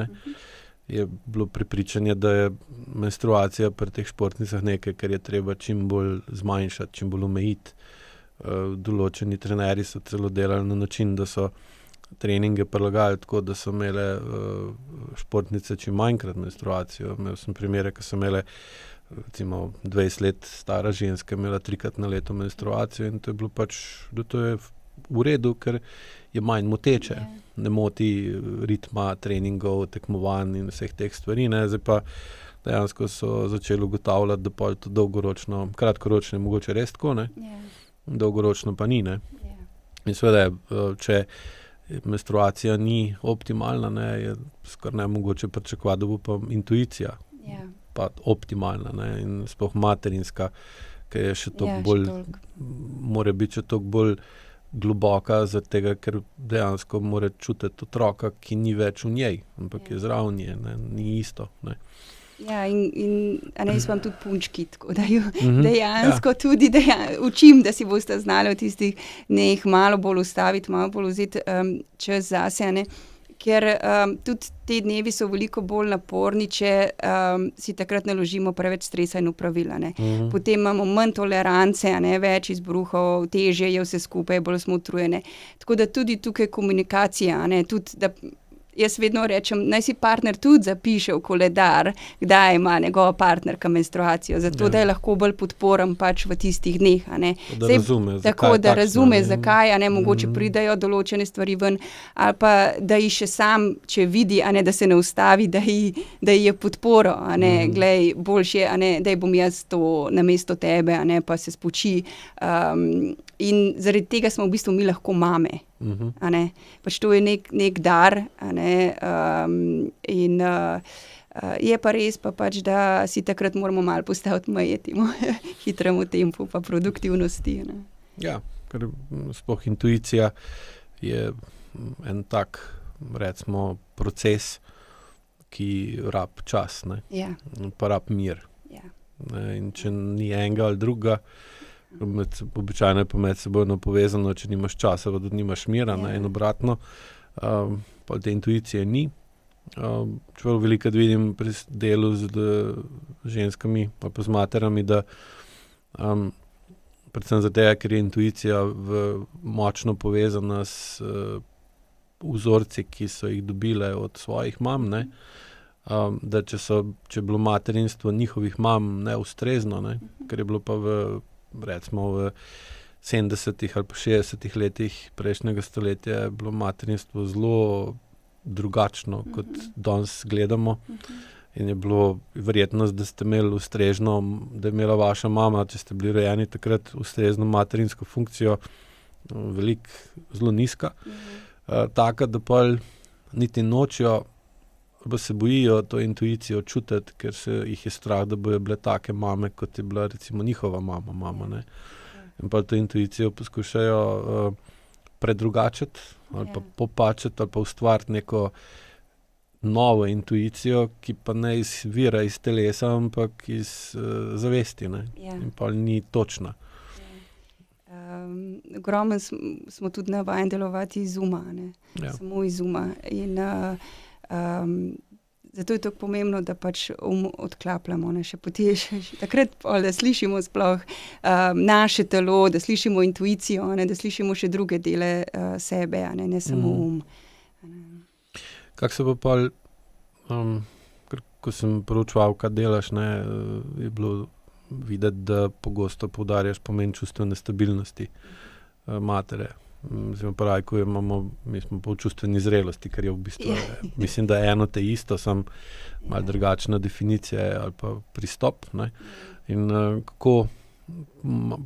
je bilo prepričanje, da je menstruacija pri teh športnicah nekaj, kar je treba čim bolj zmanjšati, čim bolj omejiti. Določeni trenerji so celo delali na način, da so treninge prilagali tako, da so imele športnice čim manjkrat menstruacijo. Imel sem primere, ko so imele recimo 20 let stara ženska, imela 3-krat na leto menstruacijo in to je bilo pač, da to je v redu, ker je manj moteče. Ne moti ritma treningov, tekmovanj in vseh teh stvari. Zdaj pa dejansko so začeli ugotavljati, da pa je to dolgoročno, kratkoročno je mogoče res tako, dolgoročno pa ni. In seveda, če menstruacija ni optimalna, je skoraj nemogoče pričakovati, da bo pa intuicija pa optimalna, in sploh materinska, ki je še toliko bolj, mora biti še toliko bolj globoka, zaradi tega, ker dejansko mora čutiti otroka, ki ni več v njej, ampak je zraven nje, ni isto. Ja, in jaz imam tudi punčki, tako da jo dejansko tudi učim, da si boste znali v tistih dneh malo bolj ustaviti, malo bolj vzeti čas zase, ker tudi te dnevi so veliko bolj naporni, če si takrat naložimo preveč stresa in opravil. Potem imamo manj tolerance, več izbruhov, težje je vse skupaj, bolj smo utrujeni. Tako da tudi tukaj komunikacija, tudi da jaz vedno rečem, naj si partner tudi zapiše v koledar, kdaj ima njegova partnerka menstruacijo, zato da je lahko bolj podporen pač v tistih dneh. Da razume, zakaj, mogoče pridajo določene stvari ven, ali pa da ji še sam, če vidi, da se ne ustavi, da ji je podporo, glej, boljše, daj bom jaz to namesto tebe, pa se spoči. In zaradi tega smo v bistvu mi lahko mame. Pač to je nek dar, in je pa res pač, da si takrat moramo malo postaviti meje temu hitremu tempu pa produktivnosti. Ja, ker sploh intuicija je en tak, recimo, proces, ki rab čas, pa rab mir. In če ni enega ali drugega, običajno je pa med sebojno povezano, če nimaš časa, pa tudi nimaš mira, in obratno, pa te intuicije ni. Čeprav velikokrat vidim pri delu z ženskami pa z materami, da predvsem zato, ker je intuicija močno povezana s vzorci, ki so jih dobile od svojih mam, da če je bilo materinstvo njihovih mam neustrezno, ker je bilo pa recimo v 70-ih ali pa 60-ih letih prejšnjega stoletja je bilo materinstvo zelo drugačno, kot danes gledamo. In je bilo verjetnost, da ste imeli ustrezno, da je imela vaša mama, če ste bili rojeni takrat, ustrezno materinsko funkcijo, zelo nizka. Taka, da pa niti nočijo, pa se bojijo to intuicijo čutiti, ker jih je strah, da bojo bile take mame, kot je bila recimo njihova mama. In pa to intuicijo poskušajo predrugačiti ali pa popačiti ali pa ustvariti neko novo intuicijo, ki pa ne izvira iz telesa, ampak iz zavesti. In pa ni točna. Ogromno smo tudi navajeni delovati iz uma, samo iz uma. In zato je tako pomembno, da pač odklapljamo, še takrat, da slišimo sploh naše telo, da slišimo intuicijo, da slišimo še druge dele sebe, ne samo um. Kako se pa ko sem proučeval, kaj delaš, je bilo videti, da pogosto poudarjaš pomen čustvene stabilnosti matere. Zdaj pa rajko mi smo pa v čustveni zrelosti, ker je v bistvu, mislim, da je eno te isto, samo malo drugačna definicija ali pa pristop. In kako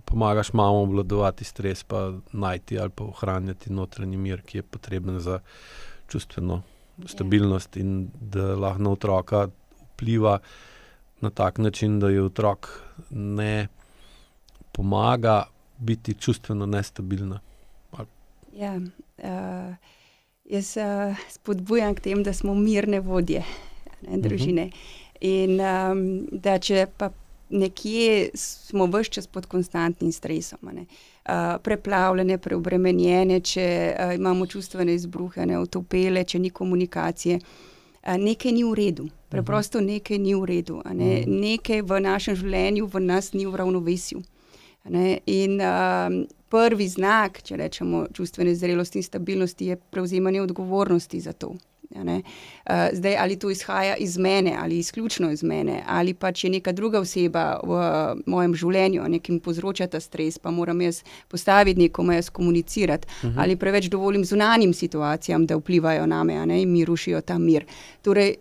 pomagaš mamo obvladovati stres, pa najti ali pa ohranjati notranji mir, ki je potreben za čustveno stabilnost in da lahko na otroka vpliva na tak način, da je otrok ne pomaga biti čustveno nestabilna. Ja, jaz spodbujam k tem, da smo mirne vodje, družine. In da če pa nekje smo ves čas pod konstantnim stresom, preplavljene, preobremenjene, če imamo čustvene izbruhe, otopele, če ni komunikacije, nekaj ni v redu. Preprosto nekaj ni v redu. Nekaj v našem življenju v nas ni v ravnovesju. In prvi znak, če rečemo čustvene zrelosti in stabilnosti, je prevzemanje odgovornosti za to. Zdaj, ali to izhaja iz mene, ali izključno iz mene, ali pa če neka druga oseba v mojem življenju, ki mi povzroča ta stres, pa moram jaz postaviti neko mejo, skomunicirati, ali preveč dovolim zunanjim situacijam, da vplivajo name, in mi rušijo ta mir. Torej,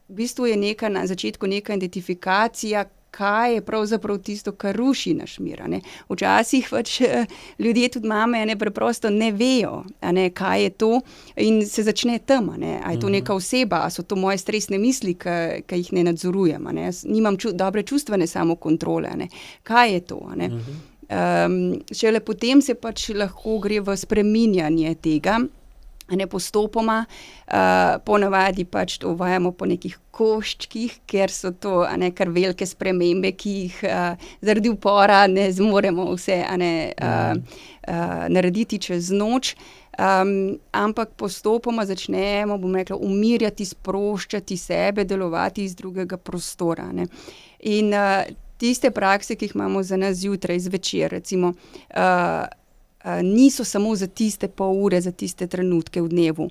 v bistvu je na začetku neka identifikacija, kaj je pravzaprav tisto, kar ruši naš mir. Včasih pač ljudje, tudi mame, preprosto ne vejo, kaj je to, in se začne tam. A je to neka oseba, a so to moje stresne misli, ki jih ne nadzorujem. Nimam dobre čustvene samokontrole. Kaj je to? Šele potem se pač lahko gre v spreminjanje tega. postopoma, ponavadi pač to uvajamo po nekih koščkih, ker so to kar velike spremembe, ki jih zaradi upora ne zmoremo vse narediti čez noč. Ampak postopoma začnemo, bom rekla, umirjati, sproščati sebe, delovati iz drugega prostora. In tiste prakse, ki jih imamo za nas zjutraj, zvečer, recimo, niso samo za tiste pol ure, za tiste trenutke v dnevu.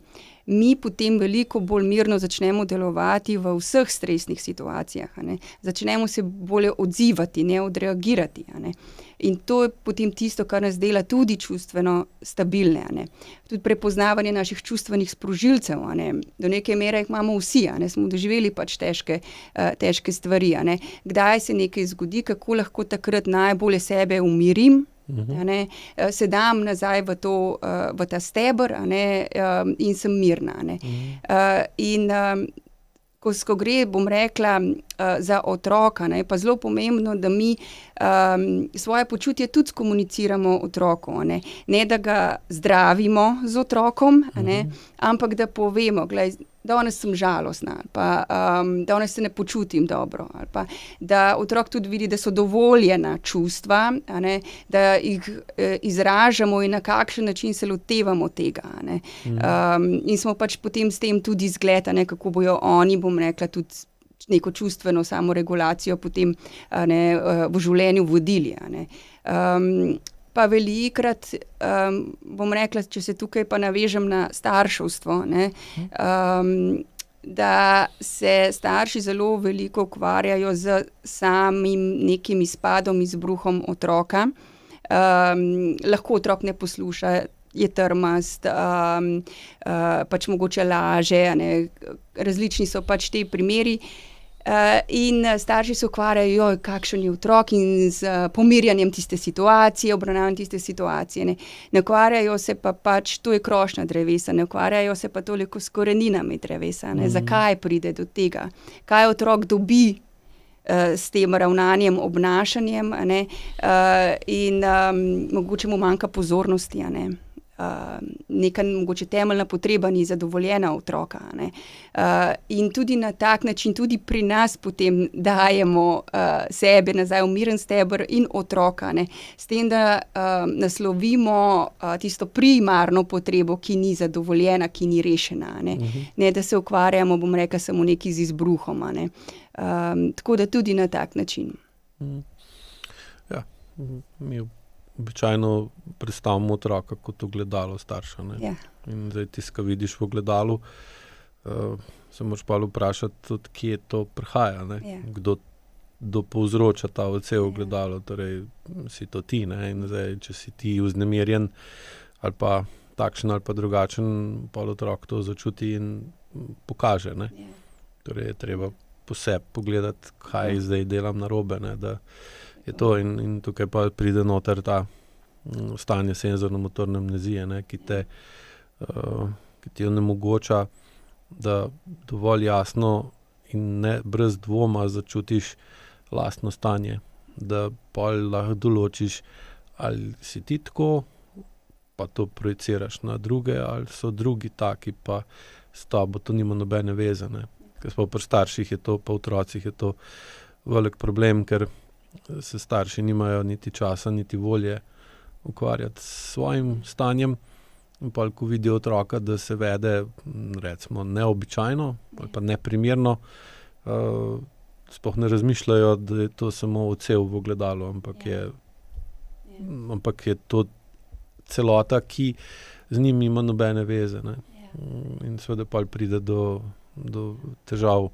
Mi potem veliko bolj mirno začnemo delovati v vseh stresnih situacijah. Začnemo se bolje odzivati, ne odreagirati. In to je potem tisto, kar nas dela tudi čustveno stabilne. Tudi prepoznavanje naših čustvenih sprožilcev. Do neke mere jih imamo vsi. Smo doživeli pač težke stvari. Kdaj se nekaj zgodi, kako lahko takrat najbolje sebe umirim, se dam nazaj v ta steber, in sem mirna. In ko gre, bom rekla, za otroka, je pa zelo pomembno, da mi svoje počutje tudi skomuniciramo otroku. Ne da ga zdravimo z otrokom, ampak da povemo, glej, danes sem žalostna, ali pa danes se ne počutim dobro, ali pa da otrok tudi vidi, da so dovoljena čustva, da jih izražamo in na kakšen način se lotevamo tega. In smo pač potem s tem tudi zgled, kako bojo oni, bom rekla, tudi neko čustveno samoregulacijo potem v življenju vodili. Pa velikrat, bom rekla, če se tukaj pa navežem na starševstvo, da se starši zelo veliko ukvarjajo z samim nekim izpadom, izbruhom otroka. Lahko otrok ne posluša, je trmast, pač mogoče laže, različni so pač ti primeri. In starši se ukvarjajo, kakšen je otrok, in z pomirjanjem tiste situacije, obravnavanjem tiste situacije. Ne ukvarjajo se pa pač, to je krošnja drevesa, ne ukvarjajo se pa toliko s koreninami drevesa. Zakaj pride do tega? Kaj otrok dobi s tem ravnanjem, obnašanjem, in mogoče mu manjka pozornosti. Neka mogoče temeljna potreba ni zadovoljena otroka. In tudi na tak način, tudi pri nas potem dajemo sebe nazaj v miren steber in otroka. S tem, da naslovimo tisto primarno potrebo, ki ni zadovoljena, ki ni rešena. Ne da se ukvarjamo, bom rekla, samo nekaj z izbruhom. Tako da tudi na tak način. Ja, mi običajno predstavimo otroka kot ogledalo starša. Ja. In zdaj tisto, kar vidiš v ogledalu, se moraš pa vprašati tudi, kje to prihaja. Ja. Kdo povzroča ta odsev ogledalo, torej si to ti. In zdaj, če si ti vznemirjen ali pa takšen ali pa drugačen, pol otrok to začuti in pokaže. Ja. Torej je treba posebej pogledati, kaj zdaj delam narobe, da je to, in tukaj pa pride noter ta stanje senzorno-motorne amnezije, ki ti onemogoča, da dovolj jasno in ne brez dvoma začutiš lastno stanje, da pol lahko določiš, ali si ti tako, pa to projiciraš na druge, ali so drugi taki, pa s tabo to nima nobene veze. Ker pa pri starših je to, pa otrocih je to velik problem, ker se starši nimajo niti časa, niti volje ukvarjati s svojim stanjem. In pa, ko vidijo otroka, da se vede, recimo, neobičajno ali pa neprimerno, sploh ne razmišljajo, da je to samo odsev v ogledalu, ampak je to celota, ki z njim nima nobene veze. In seveda pa pride do težav.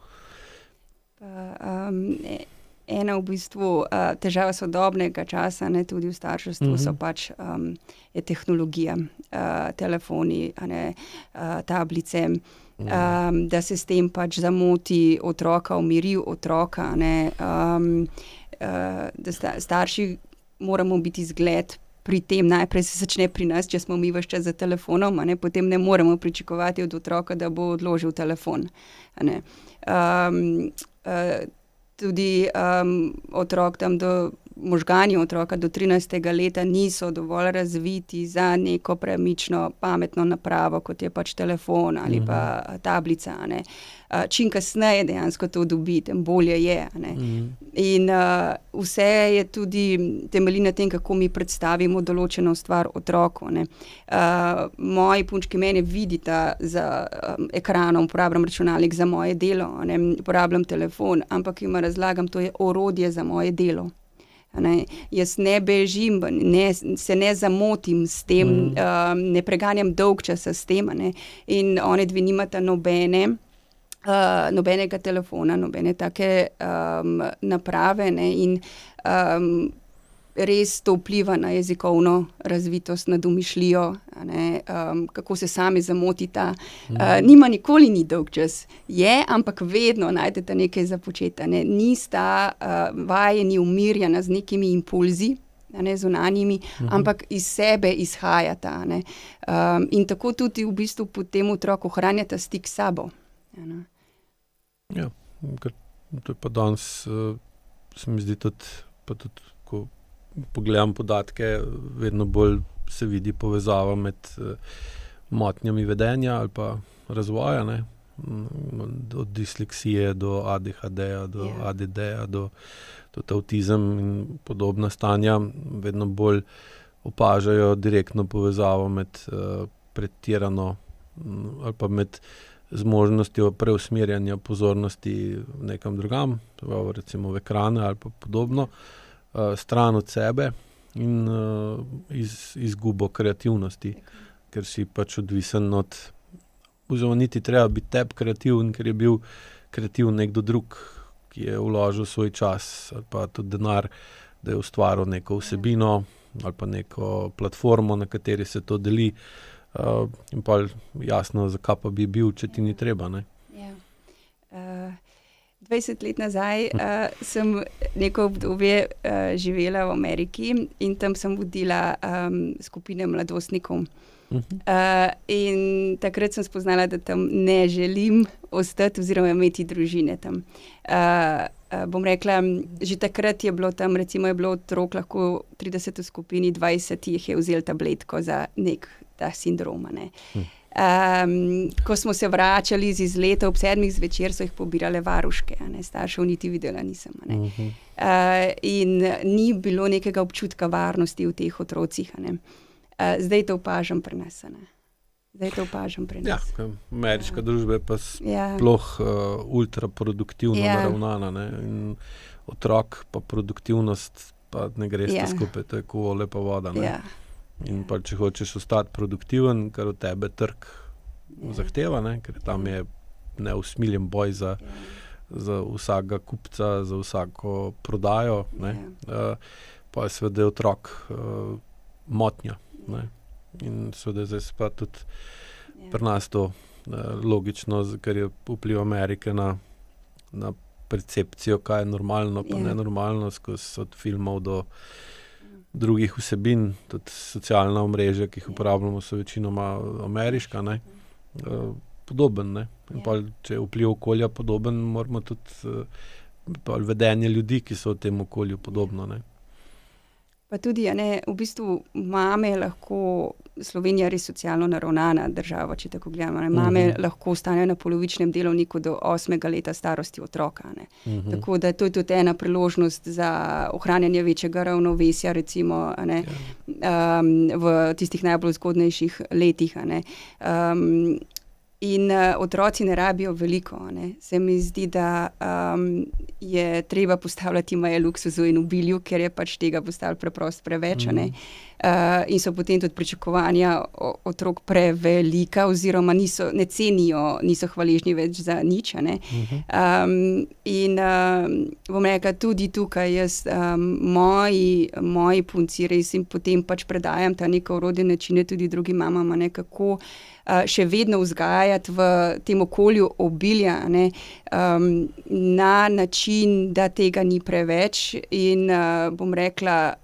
Ena v bistvu težava sodobnega časa, tudi v starševstvu, so pač je tehnologija, telefoni, tablice, da se s tem pač zamoti otroka, umiri otroka, da starši moramo biti zgled pri tem. Najprej se začne pri nas, če smo mi ves čas za telefonom, potem ne moremo pričakovati od otroka, da bo odložil telefon. Tudi otrok tam do možgani otroka do 13. leta niso dovolj razviti za neko premično pametno napravo, kot je pač telefon ali pa tablica, a ne. Čim kasneje dejansko to dobi, tem bolje je, a ne. In vse je tudi temelji na tem, kako mi predstavimo določeno stvar otroku, ne. Moji punčki mene vidita za ekranom, uporabljam računalnik za moje delo, a ne, uporabljam telefon, ampak jim razlagam, to je orodje za moje delo. Ne, jaz ne bežim, se ne zamotim s tem, ne preganjam dolg časa s tem, ne, in one dve nimata nobenega telefona, nobene take naprave, ne, in res to vpliva na jezikovno razvitost, na domišljijo, a ne, kako se sami zamotita. Nikoli ni dolg čas. Je, ampak vedno najdete nekaj za početi, ne. Nista vajeni umirjena z nekimi impulzi, a ne, zunanjimi, ampak iz sebe izhajata, a ne. In tako tudi v bistvu potem otrok ohranjata stik s sabo. Ja, ker to je pa danes, se mi zdi tudi, ko pogledam podatke, vedno bolj se vidi povezava med motnjami vedenja ali pa razvoja, ne, od disleksije do ADHD-ja, do ADD-ja, do avtizem in podobna stanja, vedno bolj opažajo direktno povezavo med pretirano ali pa med zmožnostjo preusmerjanja pozornosti nekam drugam, recimo v ekrane ali pa podobno, stran od sebe in izgubo kreativnosti, ker si pač odvisen od, oziroma niti treba biti tebi kreativen, ker je bil kreativen nekdo drug, ki je vložil svoj čas ali pa tudi denar, da je ustvaril neko vsebino ali pa neko platformo, na kateri se to deli. In pa jasno, zakaj pa bi bil, če ti ni treba, ne? Ja. 20 let nazaj sem neko obdobje živela v Ameriki in tam sem vodila skupine mladostnikov. In takrat sem spoznala, da tam ne želim ostati oziroma imeti družine tam. Bom rekla, že takrat je bilo tam, recimo je bilo otrok lahko 30 v skupini, 20 jih je vzelo tabletko za ta sindrom, ne. Ko smo se vračali z izleta ob 7 zvečer, so jih pobirale varuške, a ne, staršev niti videla nisem, a ne. In ni bilo nekega občutka varnosti v teh otrocih, a ne. Zdaj to opažam pri nas, a ne. Ja, ameriška družba je pa sploh ultraproduktivno naravnana, ne, in otrok pa produktivnost pa ne gresta skupaj, to je kot olje pa voda, ne. In pa če hočeš ostati produktiven, kar od tebe trg zahteva, ne, ker tam je neusmiljen boj za vsakega kupca, za vsako prodajo, ne, pa je seveda otrok motnja, ne. In seveda zdaj se pa tudi pri nas to logično, ker je vpliv Amerike na percepcijo, kaj je normalno pa nenormalno, skozi od filmov do drugih vsebin, tudi socialna omrežja, ki jih uporabljamo, so večinoma ameriška, ne, podoben, ne. In pa, če je vpliv okolja podoben, moramo tudi vedenje ljudi, ki so v tem okolju podobno, ne. Pa tudi, a ne, v bistvu mame lahko, Slovenija res socialno naravnana država, če tako gledamo, ne, mame lahko ostanejo na polovičnem delovniku do 8. leta starosti otroka, ne. Tako da to je tudi ena priložnost za ohranjanje večjega ravnovesja, recimo, a ne, v tistih najbolj zgodnejših letih, a ne. In otroci ne rabijo veliko, ne. Se mi zdi, da je treba postavljati meje luksuzu in obilju, ker je pač tega postaviti preprosto preveč, a ne. In so potem tudi pričakovanja otrok prevelika oziroma ne cenijo, niso hvaležni več za nič, a ne. In bom rekla, tudi tukaj jaz, moji punci res jim potem pač predajam ta neka orodja, načine tudi drugim mamam, a ne, kako še vedno vzgajati v tem okolju obilja, a ne, na način, da tega ni preveč in bom rekla,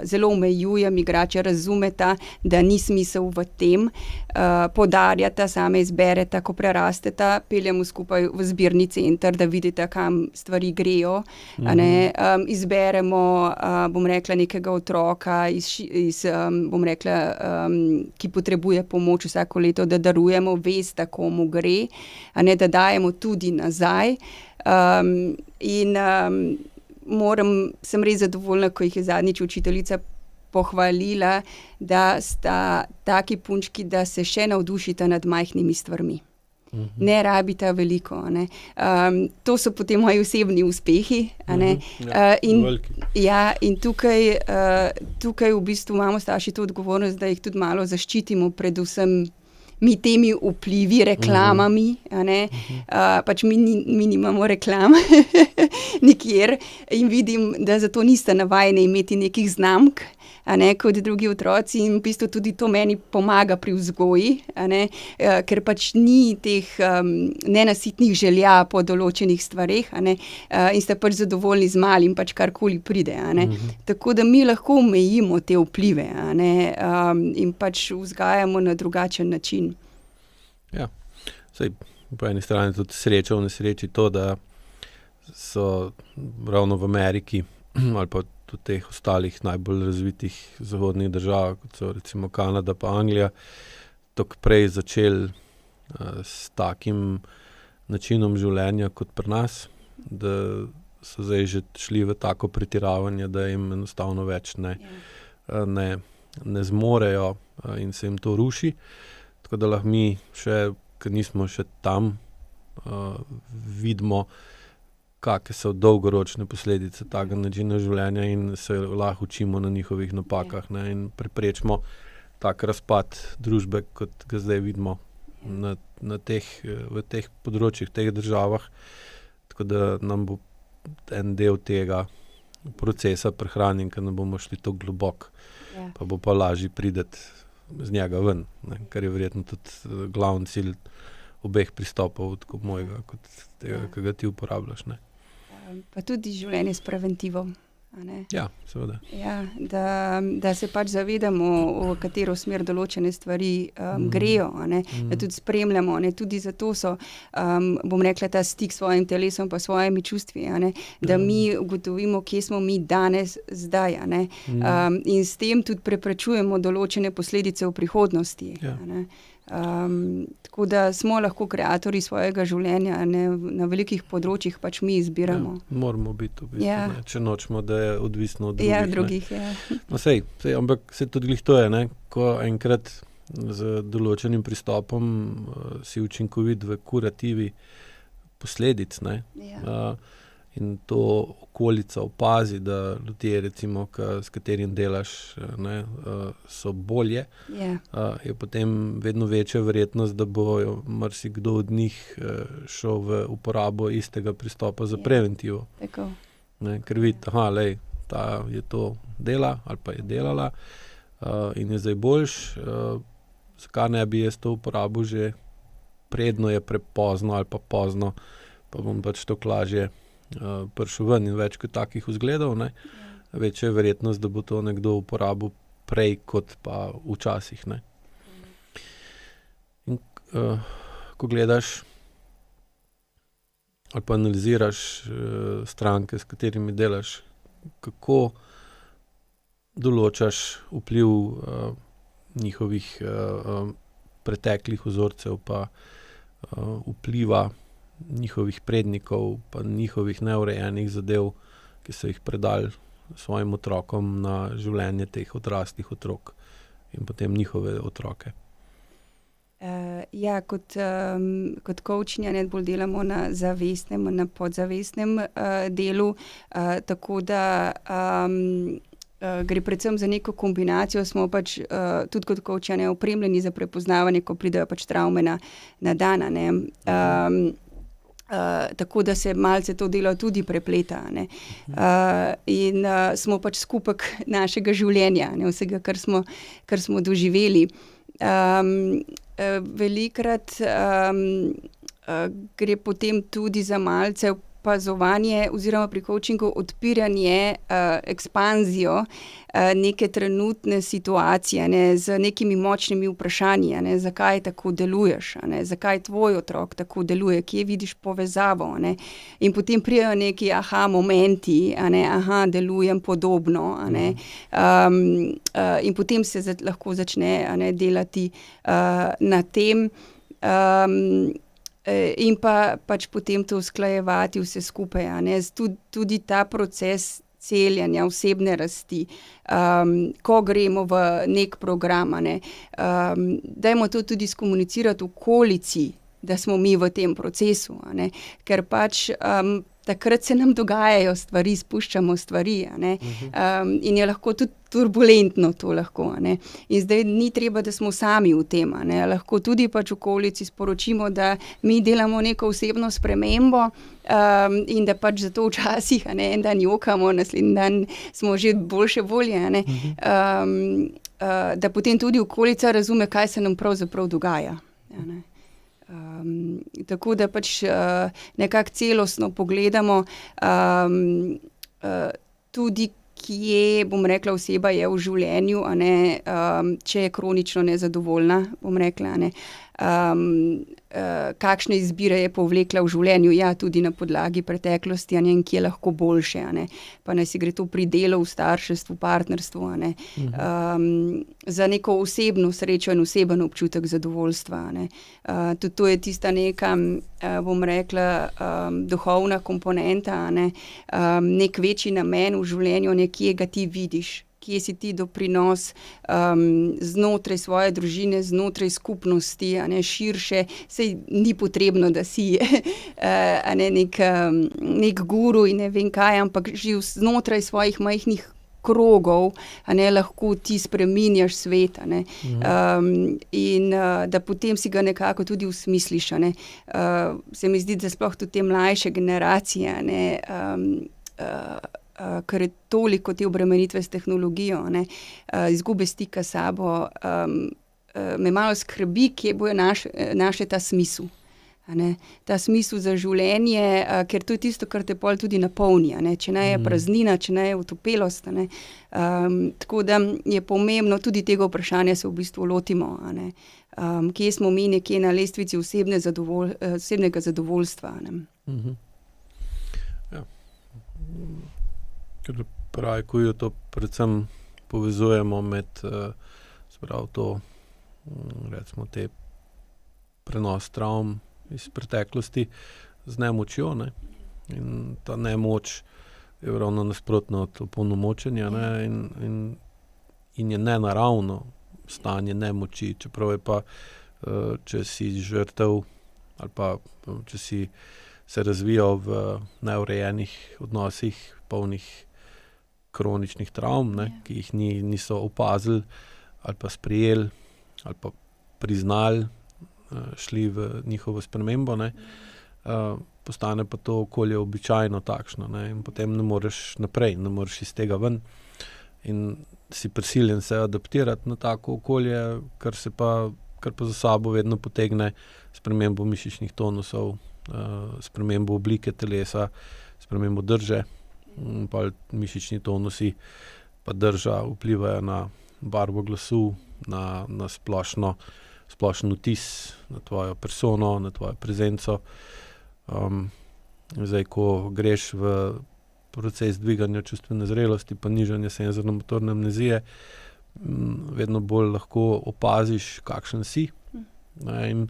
zelo omejujem, igrača razumeta, da ni smisel v tem, podarjata, same izbereta, ko prerasteta, peljemo skupaj v zbirni center, da vidite, kam stvari grejo, a ne, izberemo, bom rekla, nekega otroka, bom rekla, ki potrebuje pomoč vsako leto, da darujemo, veste, komu gre, a ne, da dajemo tudi nazaj, sem res zadovoljna, ko jih je zadnjič učiteljica pohvalila, da sta taki punčki, da se še navdušita nad majhnimi stvarmi. Ne rabita veliko, a ne. To so potem moji osebni uspehi, a ne. In tukaj v bistvu imamo starši to odgovornost, da jih tudi malo zaščitimo, predvsem mi temi vplivi, reklamami, a ne. Pač mi nimamo reklam nikjer in vidim, da zato niste navajeni imeti nekih znamk, a ne, kot drugi otroci, in v bistvu tudi to meni pomaga pri vzgoji, a ne, ker pač ni teh nenasitnih želja po določenih stvareh, a ne, in ste pač zadovoljni z malim, pač karkoli pride, a ne. Tako da mi lahko omejimo te vplive, a ne, in pač vzgajamo na drugačen način. Ja, saj po eni strani tudi sreča v nesreči to, da so ravno v Ameriki ali pa tudi teh ostalih najbolj razvitih zahodnih držav, kot so recimo Kanada pa Anglija, tako prej začeli s takim načinom življenja kot pri nas, da so zdaj že šli v tako pretiravanje, da jim enostavno več ne zmorejo in se jim to ruši. Tako da lahko mi še, ker nismo še tam, vidimo, kakšne so dolgoročne posledice takega načina življenja in se lahko učimo na njihovih napakah, ne, in preprečimo tak razpad družbe, kot ga zdaj vidimo v teh področjih, teh državah. Tako da nam bo en del tega procesa prehranjen, ker ne bomo šli tako globoko, pa bo pa lažje priti z njega ven, ne, kar je verjetno tudi glavni cilj obeh pristopov, tako mojega kot tega, ki ga ti uporabljaš, ne. Pa tudi življenje s preventivo, a ne. Ja, seveda. Ja, da se pač zavedamo, v katero smer določene stvari grejo, a ne, da tudi spremljamo, ne, tudi zato so, bom rekla, ta stik s svojim telesom pa svojimi čustvi, a ne, da mi ugotovimo, kje smo mi danes, zdaj, a ne, in s tem tudi preprečujemo določene posledice v prihodnosti, a ne. Tako da smo lahko kreatorji svojega življenja, ne, na velikih področjih pač mi izbiramo. Ja, moramo biti v bistvu, ne, če nočemo, da je odvisno od drugih. Ja, drugih, ja. No, ampak se tudi glih to je, ne, ko enkrat z določenim pristopom si učinkovit v kurativi posledic, ne, in to okolica opazi, da ljudje, recimo, s katerim delaš, ne, so bolje, je potem vedno večja verjetnost, da bo marsikdo od njih šel v uporabo istega pristopa za preventivo. Tako. Ne, ker vidi, ta je to dela ali pa je delala in je zdaj boljš, zakaj ne bi jaz to uporabil že predno je prepozno ali pa pozno, pa bom pač tako lažje prišel ven, in več kot takih vzgledov, ne, večja je verjetnost, da bo to nekdo uporabil prej kot pa včasih, ne. In ko gledaš ali pa analiziraš stranke, s katerimi delaš, kako določaš vpliv njihovih preteklih vzorcev pa vpliva njihovih prednikov pa njihovih neurejenih zadev, ki so jih predali svojim otrokom na življenje teh odraslih otrok in potem njihove otroke. Ja, kot coachinja bolj delamo na zavestnem, na podzavestnem delu, tako da gre predvsem za neko kombinacijo, smo pač tudi kot coachi opremljeni za prepoznavanje, ko pridejo pač travme na dan, ne. Tako da se malce to delo tudi prepleta, ne. In smo pač skupek našega življenja, ne, vsega, kar smo doživeli. Velikokrat gre potem tudi za malce opazovanje oziroma pri coachingu odpiranje, ekspanzijo neke trenutne situacije, ne, z nekimi močnimi vprašanji, ne, zakaj tako deluješ, ne, zakaj tvoj otrok tako deluje, kje vidiš povezavo, ne, in potem pridejo neki momenti, ne, delujem podobno, ne, in potem se lahko začne, ne, delati na tem, in pač potem to usklajevati vse skupaj, ne, tudi ta proces celjenja, osebne rasti, ko gremo v nek program, ne, dajmo to tudi skomunicirati v okolici, da smo mi v tem procesu, ne, ker pač takrat se nam dogajajo stvari, spuščamo stvari, ne, in je lahko tudi turbulentno to lahko, ne. In zdaj ni treba, da smo sami v tem, ne, lahko tudi pač v okolici sporočimo, da mi delamo neko osebno spremembo, in da pač zato včasih, ne, en dan jokamo, naslednji dan smo že boljše volje, ne, da potem tudi okolica razume, kaj se nam pravzaprav dogaja, ne. Tako da pač nekako celostno pogledamo, tudi kje, bom rekla, oseba je v življenju, a ne, če je kronično nezadovoljna, bom rekla, a ne, kakšne izbire je povlekla v življenju, ja, tudi na podlagi preteklosti, a ne, in kje lahko boljše, a ne, pa naj si gre to pri delu, v starševstvu, partnerstvu, a ne, za neko osebno srečo in oseben občutek zadovoljstva, a ne. Tudi to je tista neka, bom rekla, duhovna komponenta, a ne, nek večji namen v življenju, nekje ga ti vidiš, kje si ti doprinos, znotraj svoje družine, znotraj skupnosti, a ne, širše, saj ni potrebno, da si, a ne, nek guru in ne vem kaj, ampak že znotraj svojih majhnih krogov, a ne, lahko ti spreminjaš svet, a ne, in da potem si ga nekako tudi osmisliš, a ne. Se mi zdi, da sploh tudi te mlajše generacije, a ne, ker je toliko te obremenitve s tehnologijo, a ne, izgube stika s sabo, me malo skrbi, kje bojo našli ta smisel, a ne, ta smisel za življenje, ker to je tisto, kar te pol tudi napolni, a ne, če ne je praznina, če ne je otopelost, a ne, tako da je pomembno tudi tega vprašanja se v bistvu lotimo, a ne, kje smo mi nekje na lestvici osebnega zadovoljstva, a ne. Ja. Ker pravi, ko jo to predvsem povezujemo med, to, recimo te prenos travm iz preteklosti z nemočjo, ne. In ta nemoč je ravno nasprotno od opolnomočenja, ne, in je nenaravno stanje nemoči, čeprav je pa, če si žrtev ali pa če si se razvijal v neurejenih odnosih, polnih kroničnih travm, ne, ki jih niso opazili ali pa sprejeli ali pa priznali, šli v njihovo spremembo, ne, postane pa to okolje običajno takšno, ne, in potem ne moreš naprej, ne moreš iz tega ven in si prisiljen se adaptirati na tako okolje, kar pa za sabo vedno potegne spremembo mišičnih tonusov, spremembo oblike telesa, spremembo drže, pa mišični tonusi pa drža vplivajo na barvo glasu, na splošen vtis, na tvojo persono, na tvojo prezenco. Zdaj, ko greš v proces dviganja čustvene zrelosti pa nižanja senzorno-motorne amnezije, vedno bolj lahko opaziš, kakšen si, ne, in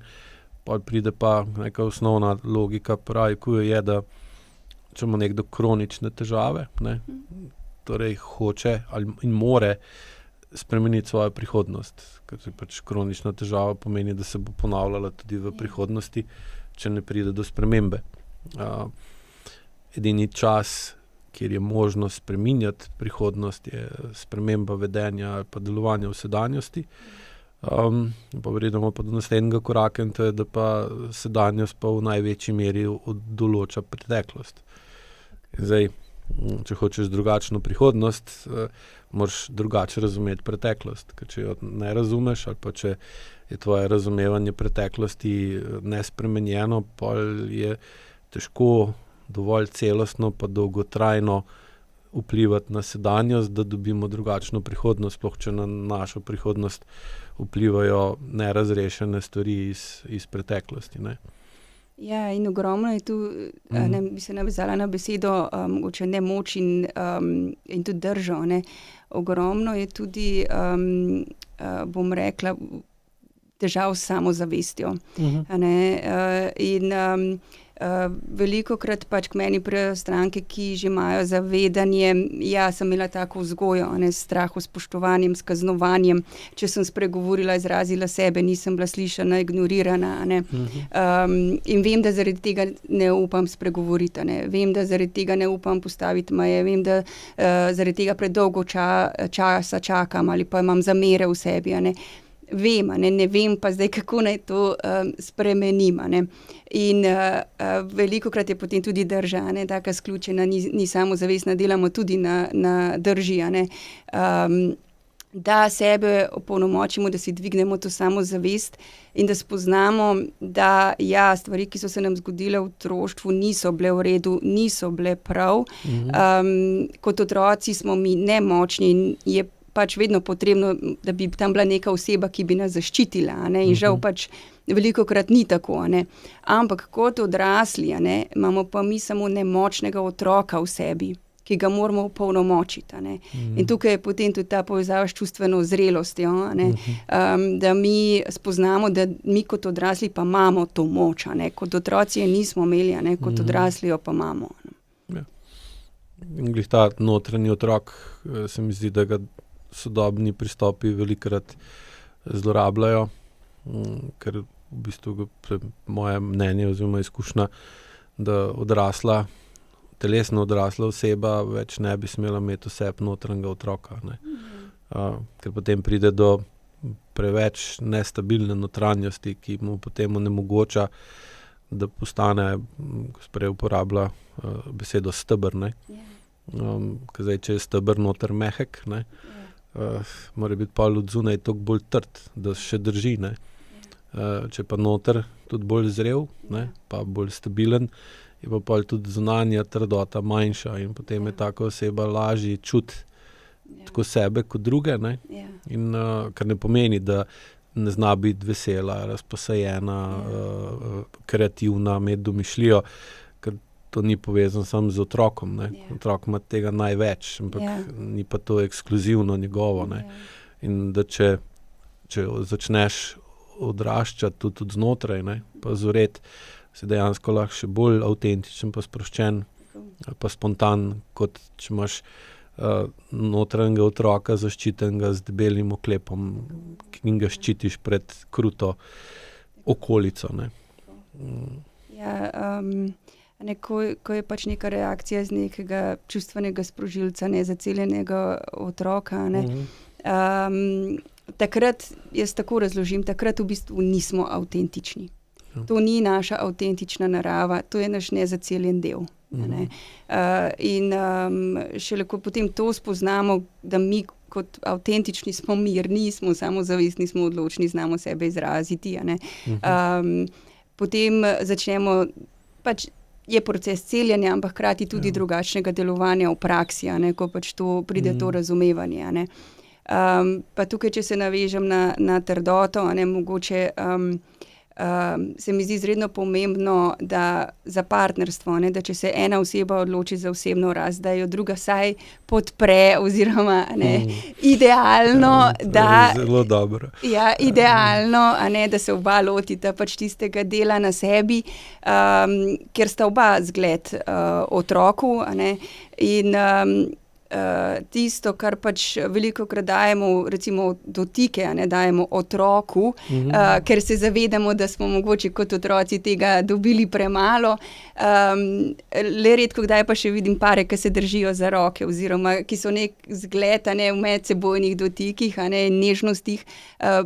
pol pride pa neka osnovna logika, pravi, ko je, da če ima nekdo kronične težave, ne, torej hoče in more spremeniti svojo prihodnost, ker pač kronična težava pomeni, da se bo ponavljala tudi v prihodnosti, če ne pride do spremembe. Edini čas, kjer je možno spreminjati prihodnost, je sprememba vedenja ali pa delovanja v sedanjosti. Pa vredamo pa do naslednjega koraka, in to je, da pa sedanjost pa v največji meri določa preteklost. Zdaj, če hočeš drugačno prihodnost, moraš drugače razumeti preteklost, ker če jo ne razumeš ali pa če je tvoje razumevanje preteklosti nespremenjeno, pol je težko dovolj celostno pa dolgotrajno vplivati na sedanjost, da dobimo drugačno prihodnost, sploh če na našo prihodnost vplivajo nerazrešene stvari iz preteklosti. Ne? Ja, in ogromno je tu, bi se navezala na besedo, mogoče nemoč in tudi držo. Ne. Ogromno je tudi, bom rekla, težav s samozavestjo. In velikokrat pač k meni pridejo stranke, ki že imajo zavedanje, ja, sem imela tako vzgojo, s strahom, spoštovanjem, s kaznovanjem, če sem spregovorila, izrazila sebe, nisem bila slišana, ignorirana. In vem, da zaradi tega ne upam spregovoriti, vem, da zaradi tega ne upam postaviti meje, vem, da zaradi tega predolgo časa čakam ali pa imam zamere v sebi. Vem, ne vem pa zdaj, kako naj to spremenim. In velikokrat je potem tudi drža, taka sključena, ni samozavestna, delamo tudi na drži, da sebe opolnomočimo, da si dvignemo to samozavest in da spoznamo, da ja, stvari, ki so se nam zgodile v otroštvu, niso bile v redu, niso bile prav. Kot otroci smo mi nemočni in je pač vedno potrebno, da bi tam bila neka oseba, ki bi nas zaščitila. In žal pač velikokrat ni tako. Ampak kot odrasli, imamo pa mi samo nemočnega otroka v sebi, ki ga moramo opolnomočiti. In tukaj je potem tudi ta povezava s čustveno zrelostjo, da mi spoznamo, da mi kot odrasli pa imamo to moč. Kot otroci je nismo imeli, kot odrasli jo pa imamo. In glih ta notranji otrok, se mi zdi, da ga sodobni pristopi velikokrat zlorabljajo, ker v bistvu moje mnenje oziroma izkušnja, da telesno odrasla oseba več ne bi smela imeti v sebi notranjega otroka. Ker potem pride do preveč nestabilne notranjosti, ki mu potem onemogoča, da postane, ko prej uporablja besedo steber. Zdaj, če je steber noter mehek, mora biti pa od zunaj toliko bolj trd, da še drži. Če pa noter tudi bolj zrel, pa bolj stabilen, je pa pol tudi zunanja trdota manjša in potem je taka oseba lažje čuti tako sebe kot druge. In kar ne pomeni, da ne zna biti vesela, razposajena, kreativna, imeti domišljijo, ker to ni povezano samo z otrokom. Otrok ima tega največ, ampak ni pa to ekskluzivno njegovo. In da če začneš odraščati tudi znotraj, pa zoreti, si dejansko lahko še bolj avtentičen, pa sproščen, pa spontan, kot če imaš notranjega otroka zaščitenega z debelim oklepom in ga ščitiš pred kruto okolico. Ko je pač neka reakcija z nekega čustvenega sprožilca, nezaceljenega otroka, takrat, jaz tako razložim, takrat v bistvu nismo avtentični. To ni naša avtentična narava, to je naš nezaceljen del. In šele ko potem to spoznamo, da mi kot avtentični smo mirni, smo samozavestni, smo odločni, znamo sebe izraziti, potem začnemo pač je proces celjenja, ampak hkrati tudi drugačnega delovanja v praksi, ko pač to pride to razumevanje. Pa tukaj, če se navežem na trdoto, mogoče se mi zdi izredno pomembno, da za partnerstvo, da če se ena oseba odloči za osebno rast, da jo druga vsaj podpre oziroma idealno, da zelo dobro. Ja, idealno, da se oba lotita pač tistega dela na sebi, ker sta oba zgled otroku, in tisto, kar pač velikokrat dajemo, recimo dotike, dajemo otroku, ker se zavedamo, da smo mogoče kot otroci tega dobili premalo. Le redko kdaj pa še vidim pare, ki se držijo za roke oziroma ki so nek zgled v medsebojnih dotikih, nežnostih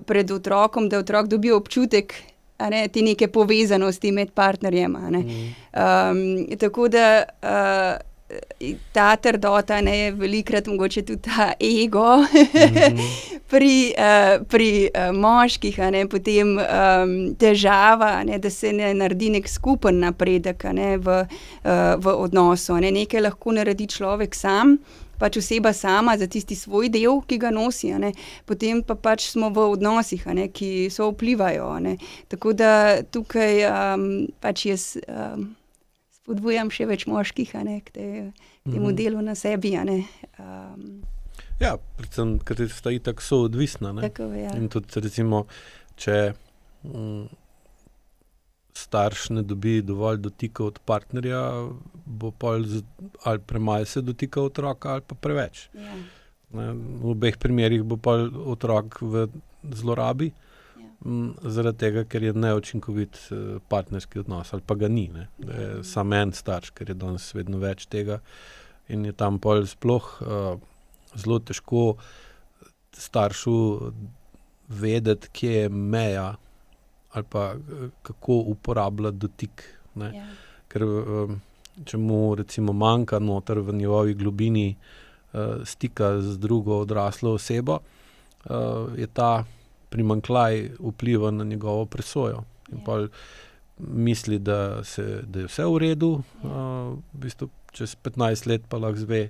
pred otrokom, da otrok dobi občutek te neke povezanosti med partnerjem. Tako da ta trdota je velikrat mogoče tudi ta ego, pri moških, potem težava, da se ne naredi nek skupen napredek, v odnosu. Nekaj lahko naredi človek sam, pač oseba sama za tisti svoj del, ki ga nosi, potem pa pač smo v odnosih, ki so vplivajo. Tako da tukaj pač jaz spodbujam še več moških, k temu delu na sebi. Ja, predvsem, ker sta itak soodvisna. Tako, ja. In tudi recimo, če starš ne dobi dovolj dotika od partnerja, bo pol ali premalo se dotika otroka ali pa preveč. Ja. V obeh primerih bo pol otrok v zlorabi, zaradi tega, ker je neučinkovit partnerski odnos ali pa ga ni. Da je samo en starš, ker je danes vedno več tega in je tam pol sploh zelo težko staršu vedeti, kje je meja ali pa kako uporablja dotik. Ja. Ker če mu recimo manjka noter v njegovi globini stika z drugo odraslo osebo, je ta primanjkljaj vpliva na njegovo presojo. In pol misli, da je vse v redu, v bistvu čez 15 let pa lahko zve,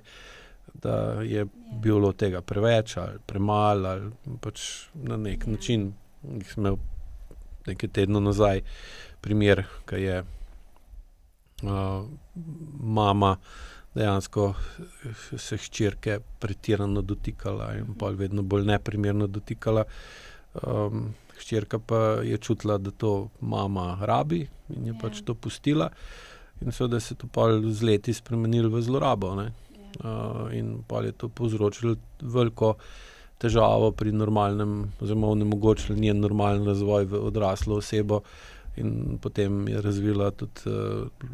da je bilo tega preveč ali premalo ali pač na nek način. Jih sem imel nekaj tednov nazaj primer, ko je mama dejansko se hčerke pretirano dotikala in pol vedno bolj neprimerno dotikala. Hčerka pa je čutila, da to mama rabi in je pač to pustila in seveda se to pol z leti spremenilo v zlorabo. In pol je to povzročilo veliko težavo pri normalnem, oziroma onemogočilo njen normalen razvoj v odraslo osebo in potem je razvila tudi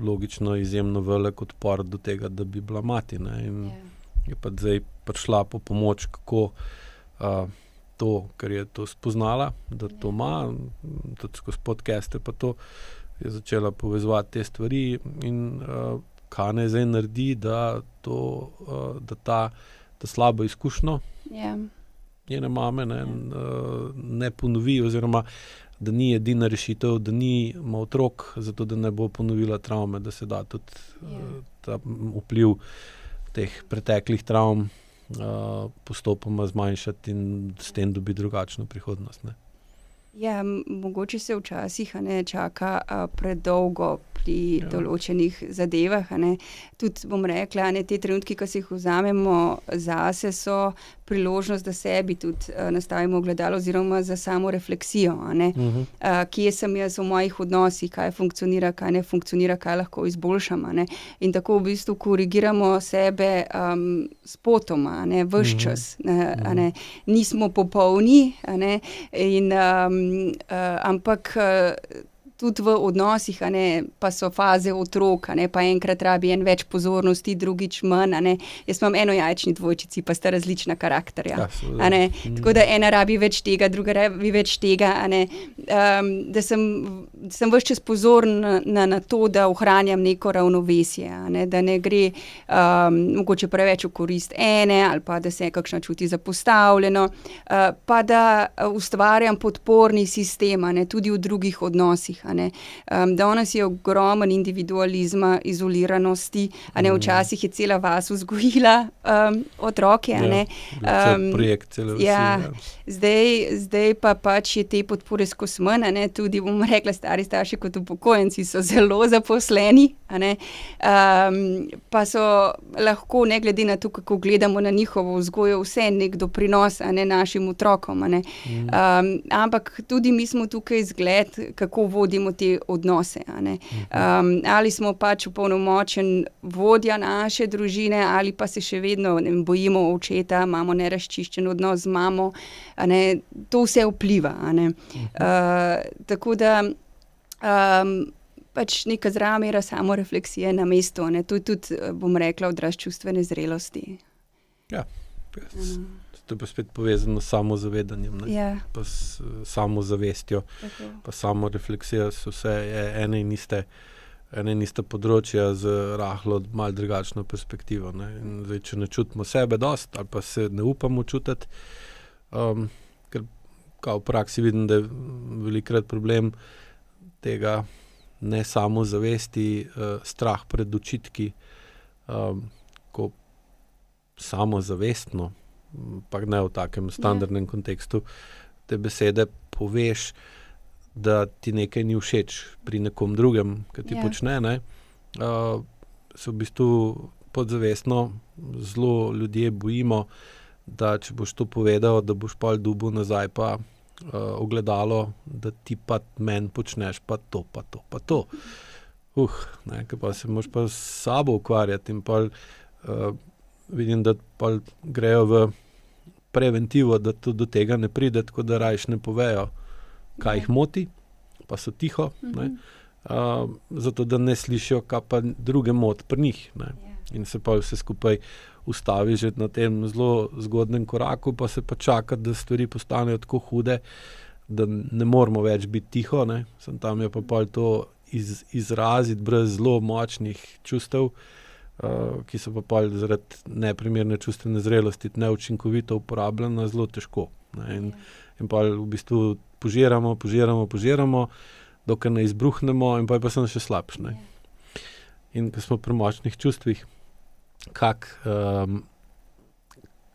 logično izjemno velik odpor do tega, da bi bila mati. In je pa zdaj prišla po pomoč, kako to, ker je to spoznala, da to ima, tudi skozi podcaste pa to, je začela povezovati te stvari in kaj naj zdaj naredi, da ta slabo izkušnjo njene mame ne ponovi, oziroma da ni edina rešitev, da ima otrok, zato da ne bo ponovila travme, da se da tudi ta vpliv teh preteklih travm postopoma zmanjšati in s tem dobiti drugačno prihodnost. Ja, mogoče se včasih čaka predolgo pri določenih zadevah. Tudi bom rekla, te trenutki, ki si jih vzamemo zase, so priložnost, da sebi tudi nastavimo ogledalo oziroma za samo refleksijo. Kje sem jaz v mojih odnosih, kaj funkcionira, kaj ne funkcionira, kaj lahko izboljšam. In tako v bistvu korigiramo sebe spotoma, ves čas. Nismo popolni, in ampak tudi v odnosih, pa so faze otrok, pa enkrat rabi en več pozornosti, drugič manj. Jaz imam enojajčni dvojčici, pa sta različna karakterja. Tako da ena rabi več tega, druga rabi več tega. Da sem ves čas pozoren na to, da ohranjam neko ravnovesje, da ne gre mogoče preveč v korist ene, ali pa da se kakšna čuti zapostavljeno, pa da ustvarjam podporni sistem, tudi v drugih odnosih. Danes je ogromen individualizma, izoliranosti, včasih je cela vas vzgojila otroke. Projekt celo vsi. Zdaj pa pač je te podpore skozi manj, tudi bom rekla, stari starši kot upokojenci so zelo zaposleni, pa so lahko, ne glede na to, kako gledamo na njihovo vzgojo, vse nek doprinos našim otrokom. Ampak tudi mi smo tukaj zgled, kako vodimo te odnose. Ali smo pač opolnomočen vodja naše družine, ali pa se še vedno bojimo očeta, imamo nerazčiščen odnos z mamo. To vse vpliva. Tako da pač neka zdrava mera samorefleksije na mestu. To je tudi, bom rekla, odraz čustvene zrelosti. Ja, to je pa spet povezano s samozavedanjem, pa s samozavestjo, pa samorefleksija, so vse ene in iste področja z rahlo malo drugačno perspektivo. In zdaj, če ne čutimo sebe dosti, ali pa se ne upamo čutiti, ker v praksi vidim, da je velikokrat problem tega ne samozavesti, strah pred očitki, ko samozavestno, pa ne v takem standardnem kontekstu, te besede poveš, da ti nekaj ni všeč pri nekom drugem, ki ti počne, ne, se v bistvu podzavestno zelo ljudje bojimo, da če boš to povedal, da boš pol dobil nazaj pa ogledalo, da ti pa meni počneš pa to, pa to, pa to. Ne, ker pa se moraš pa s sabo ukvarjati in pol vidim, da pol grejo v preventivo, da to do tega ne pride, tako da rajš ne povejo, kaj jih moti, pa so tiho, ne, zato da ne slišijo, kaj pa druge moti pri njih, ne. In se pa vse skupaj ustavi že na tem zelo zgodnem koraku, pa se pa čaka, da stvari postanejo tako hude, da ne moramo več biti tiho, ne. Samo tam je pa pol to izraziti brez zelo močnih čustev, ki so pa pol zaradi neprimerne čustvene zrelosti neučinkovito uporabljena, zelo težko, ne. In pol v bistvu požiramo, dokler ne izbruhnemo in pol je pa samo še slabše, ne. In ko smo pri močnih čustvih,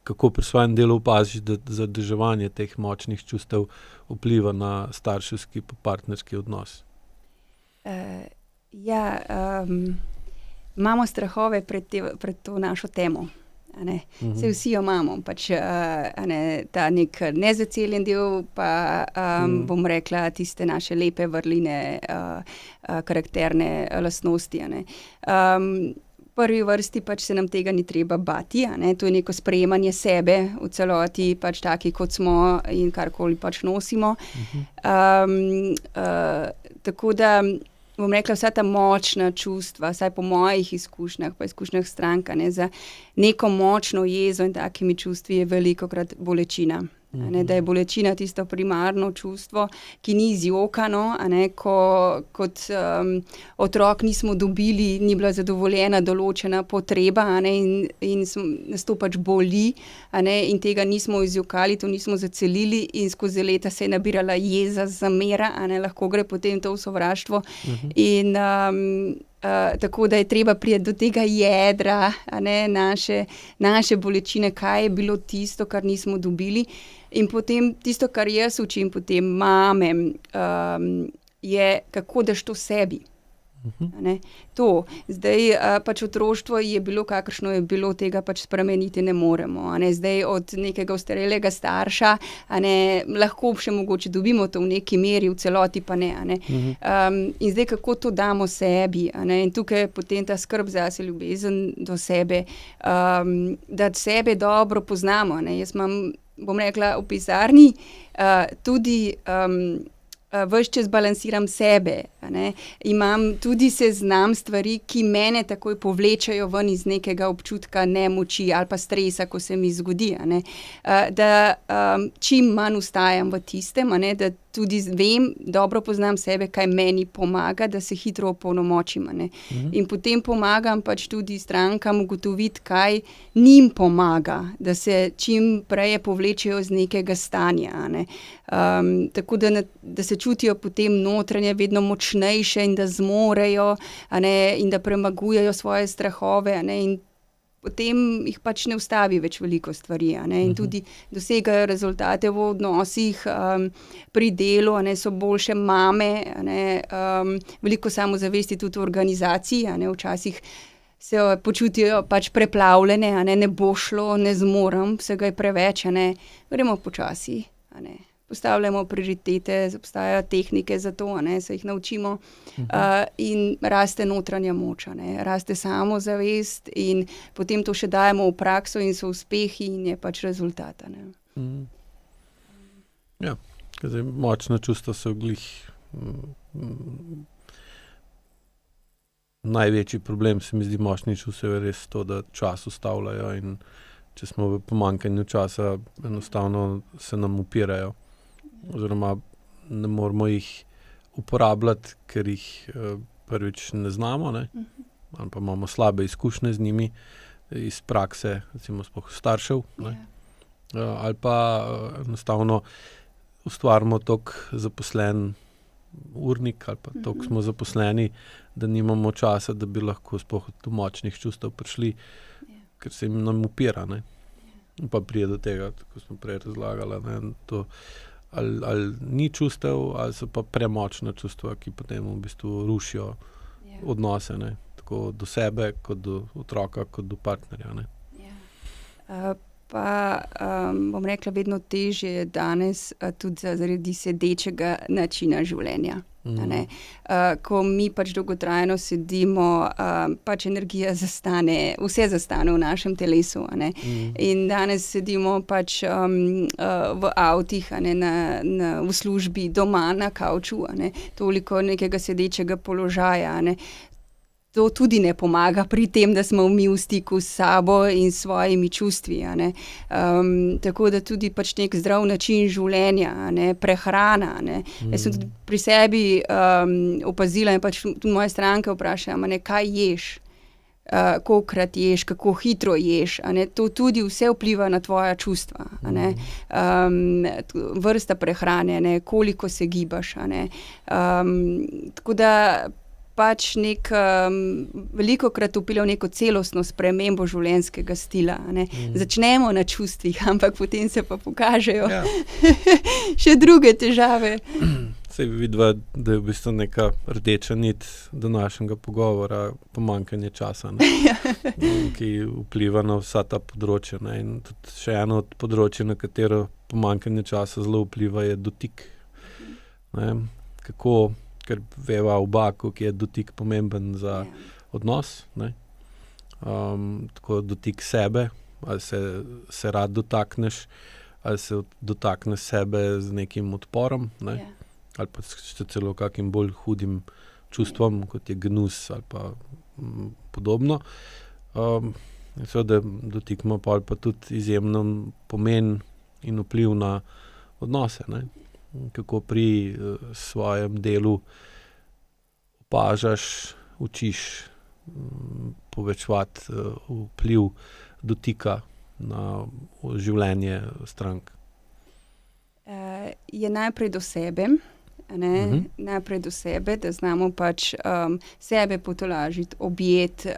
kako pri svojem delu opaziš, da zadrževanje teh močnih čustev vpliva na starševski pa partnerski odnos? Imamo strahove pred to našo temo. Saj vsi jo imamo, pač ta nek nezaceljen del, pa bom rekla tiste naše lepe vrline, karakterne lastnosti. Prvi vrsti pač se nam tega ni treba bati, to je neko sprejemanje sebe v celoti, pač taki, kot smo in karkoli pač nosimo. Tako da bom rekla, vsa ta močna čustva, vsaj po mojih izkušnjah, pa izkušnjah strank, za neko močno jezo in takimi čustvi je velikokrat bolečina. Da je bolečina tisto primarno čustvo, ki ni izjokano, ko kot otrok nismo dobili, ni bila zadovoljena določena potreba, in nas to pač boli, in tega nismo izjokali, to nismo zacelili in skozi leta se je nabirala jeza, zamera, lahko gre potem to v sovraštvo. In tako da je treba priti do tega jedra, naše bolečine, kaj je bilo tisto, kar nismo dobili. In potem tisto, kar jaz učim potem mame, je, kako daš to sebi. To. Zdaj pač otroštvo je bilo, kakršno je bilo, tega pač spremeniti ne moremo. Zdaj od nekega ostarelega starša, lahko še mogoče dobimo to v neki meri, v celoti pa ne. In zdaj, kako to damo sebi, in tukaj je potem ta skrb zase, ljubezen do sebe, da sebe dobro poznamo. Jaz imam, bom rekla, v pisarni tudi ves čas balansiram sebe, imam tudi seznam stvari, ki mene takoj povlečejo ven iz nekega občutka nemoči ali pa stresa, ko se mi zgodi, da čim manj ustajam v tistem, da tudi vem, dobro poznam sebe, kaj meni pomaga, da se hitro opolnomočim, In potem pomagam pač tudi strankam ugotoviti, kaj njim pomaga, da se čim prej povlečejo iz nekega stanja, tako da se čutijo potem notranje vedno močnejše in da zmorejo, in da premagujejo svoje strahove, in potem jih pač ne ustavi več veliko stvari, in tudi dosegajo rezultate v odnosih, pri delu, so boljše mame, veliko samozavesti tudi v organizaciji, včasih se počutijo pač preplavljene, ne bo šlo, ne zmorem, vsega je preveč, gremo počasi, postavljamo prioritete, obstajajo tehnike za to, se jih naučimo, in raste notranja moč, raste samozavest in potem to še dajemo v prakso in so uspehi in je pač rezultat. Ja, zdaj močna čustva so glih največji problem, se mi zdi, močnih čustev je res to, da čas ustavljajo, in če smo v pomanjkanju časa, enostavno se nam upirajo. Oziroma ne moramo jih uporabljati, ker jih prvič ne znamo, ali pa imamo slabe izkušnje z njimi iz prakse, recimo sploh staršev, ali pa enostavno ustvarimo toliko zaposlen urnik ali pa toliko smo zaposleni, da nimamo časa, da bi lahko sploh do močnih čustev prišli, ker se jim nam upira, ne. Pa prije do tega, tako smo prej razlagali, ne, to ali ni čustev, ali so pa premočna čustva, ki potem v bistvu rušijo odnose, ne, tako do sebe, kot do otroka, kot do partnerja, ne. Pa bom rekla, vedno težje je danes tudi zaradi sedečega načina življenja. Ko mi pač dolgotrajno sedimo, pač energija zastane, vse zastane v našem telesu, a ne. In danes sedimo pač v avtih, a ne, v službi, doma na kavču, a ne, toliko nekega sedečega položaja, a ne. To tudi ne pomaga pri tem, da smo mi v stiku s sabo in s svojimi čustvi, a ne. Tako da tudi pač nek zdrav način življenja, a ne, prehrana, a ne. Jaz sem tudi pri sebi opazila in pač tudi moje stranke vprašam, a ne, kaj ješ, kolikokrat ješ, kako hitro ješ, a ne. To tudi vse vpliva na tvoja čustva, a ne. Vrsta prehrane, a ne, koliko se gibaš, a ne. Tako da pač velikokrat vpelje v neko celostno spremembo življenjskega stila, a ne. Začnemo na čustvih, ampak potem se pa pokažejo še druge težave. Saj vidiva, da je v bistvu neka rdeča nit današnjega pogovora pomanjkanje časa, ne, ki vpliva na vsa ta področja, ne, in tudi še eno od področij, na katero pomanjkanje časa zelo vpliva, je dotik. Ne, kako, ker veva oba, koliko je dotik pomemben za odnos, ne. Tako dotik sebe, ali se rad dotakneš, ali se dotakneš sebe z nekim odporom, ne, ali pa še celo kakim bolj hudim čustvom, kot je gnus ali pa podobno. Seveda dotik ima pol pa tudi izjemno pomen in vpliv na odnose, ne. Kako pri svojem delu opažaš, učiš povečevati vpliv dotika na življenje strank. Je najprej do sebe, a ne, najprej do sebe, da znamo pač sebe potolažiti, objeti.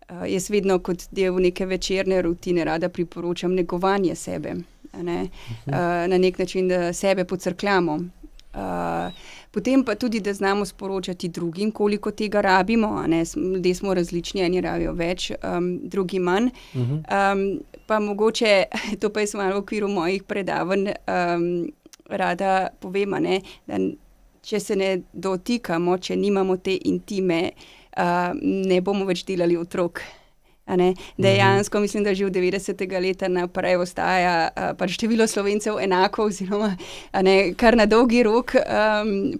Jaz vedno kot del neke večerne rutine rada priporočam negovanje sebe, a ne, na nek način, da sebe pocrkljamo. Potem pa tudi, da znamo sporočati drugim, koliko tega rabimo, a ne, ljudje smo različni, eni rabijo več, drugi manj. Pa mogoče, to pa jaz malo v okviru mojih predavanj rada povem, a ne, da če se ne dotikamo, če nimamo te intime, ne bomo več delali otrok, a ne. Dejansko mislim, da že od 90. leta naprej ostaja pač število Slovencev enako oziroma, a ne, kar na dolgi rok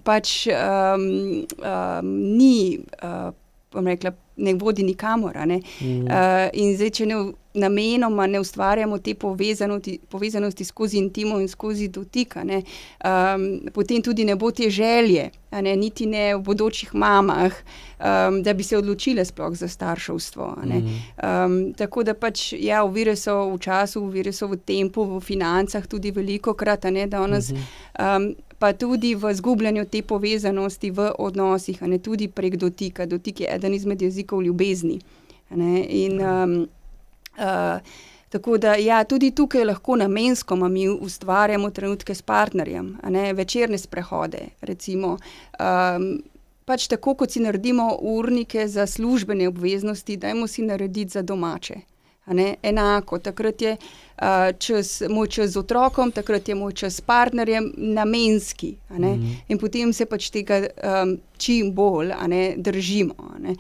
pač ni, bom rekla, ne vodi nikamor, a ne. In zdaj, če namenoma ne ustvarjamo te povezanosti skozi intimo in skozi dotik, a ne, potem tudi ne bo te želje, a ne, niti ne v bodočih mamah, da bi se odločile sploh za starševstvo, a ne. Tako da pač, ja, ovire so v času, ovire so v tempu, v financah tudi velikokrat, a ne, danes, pa tudi v izgubljanju te povezanosti v odnosih, a ne, tudi prek dotika. Dotik je eden izmed jezikov ljubezni, a ne, in tako da, ja, tudi tukaj lahko namensko mi ustvarjamo trenutke s partnerjem, a ne, večerne sprehode, recimo. Pač tako, kot si naredimo urnike za službene obveznosti, dajmo si narediti za domače, a ne, enako. Takrat je moj čas z otrokom, takrat je moj čas s partnerjem namenski, a ne. In potem se pač tega čim bolj, a ne, držimo, a ne.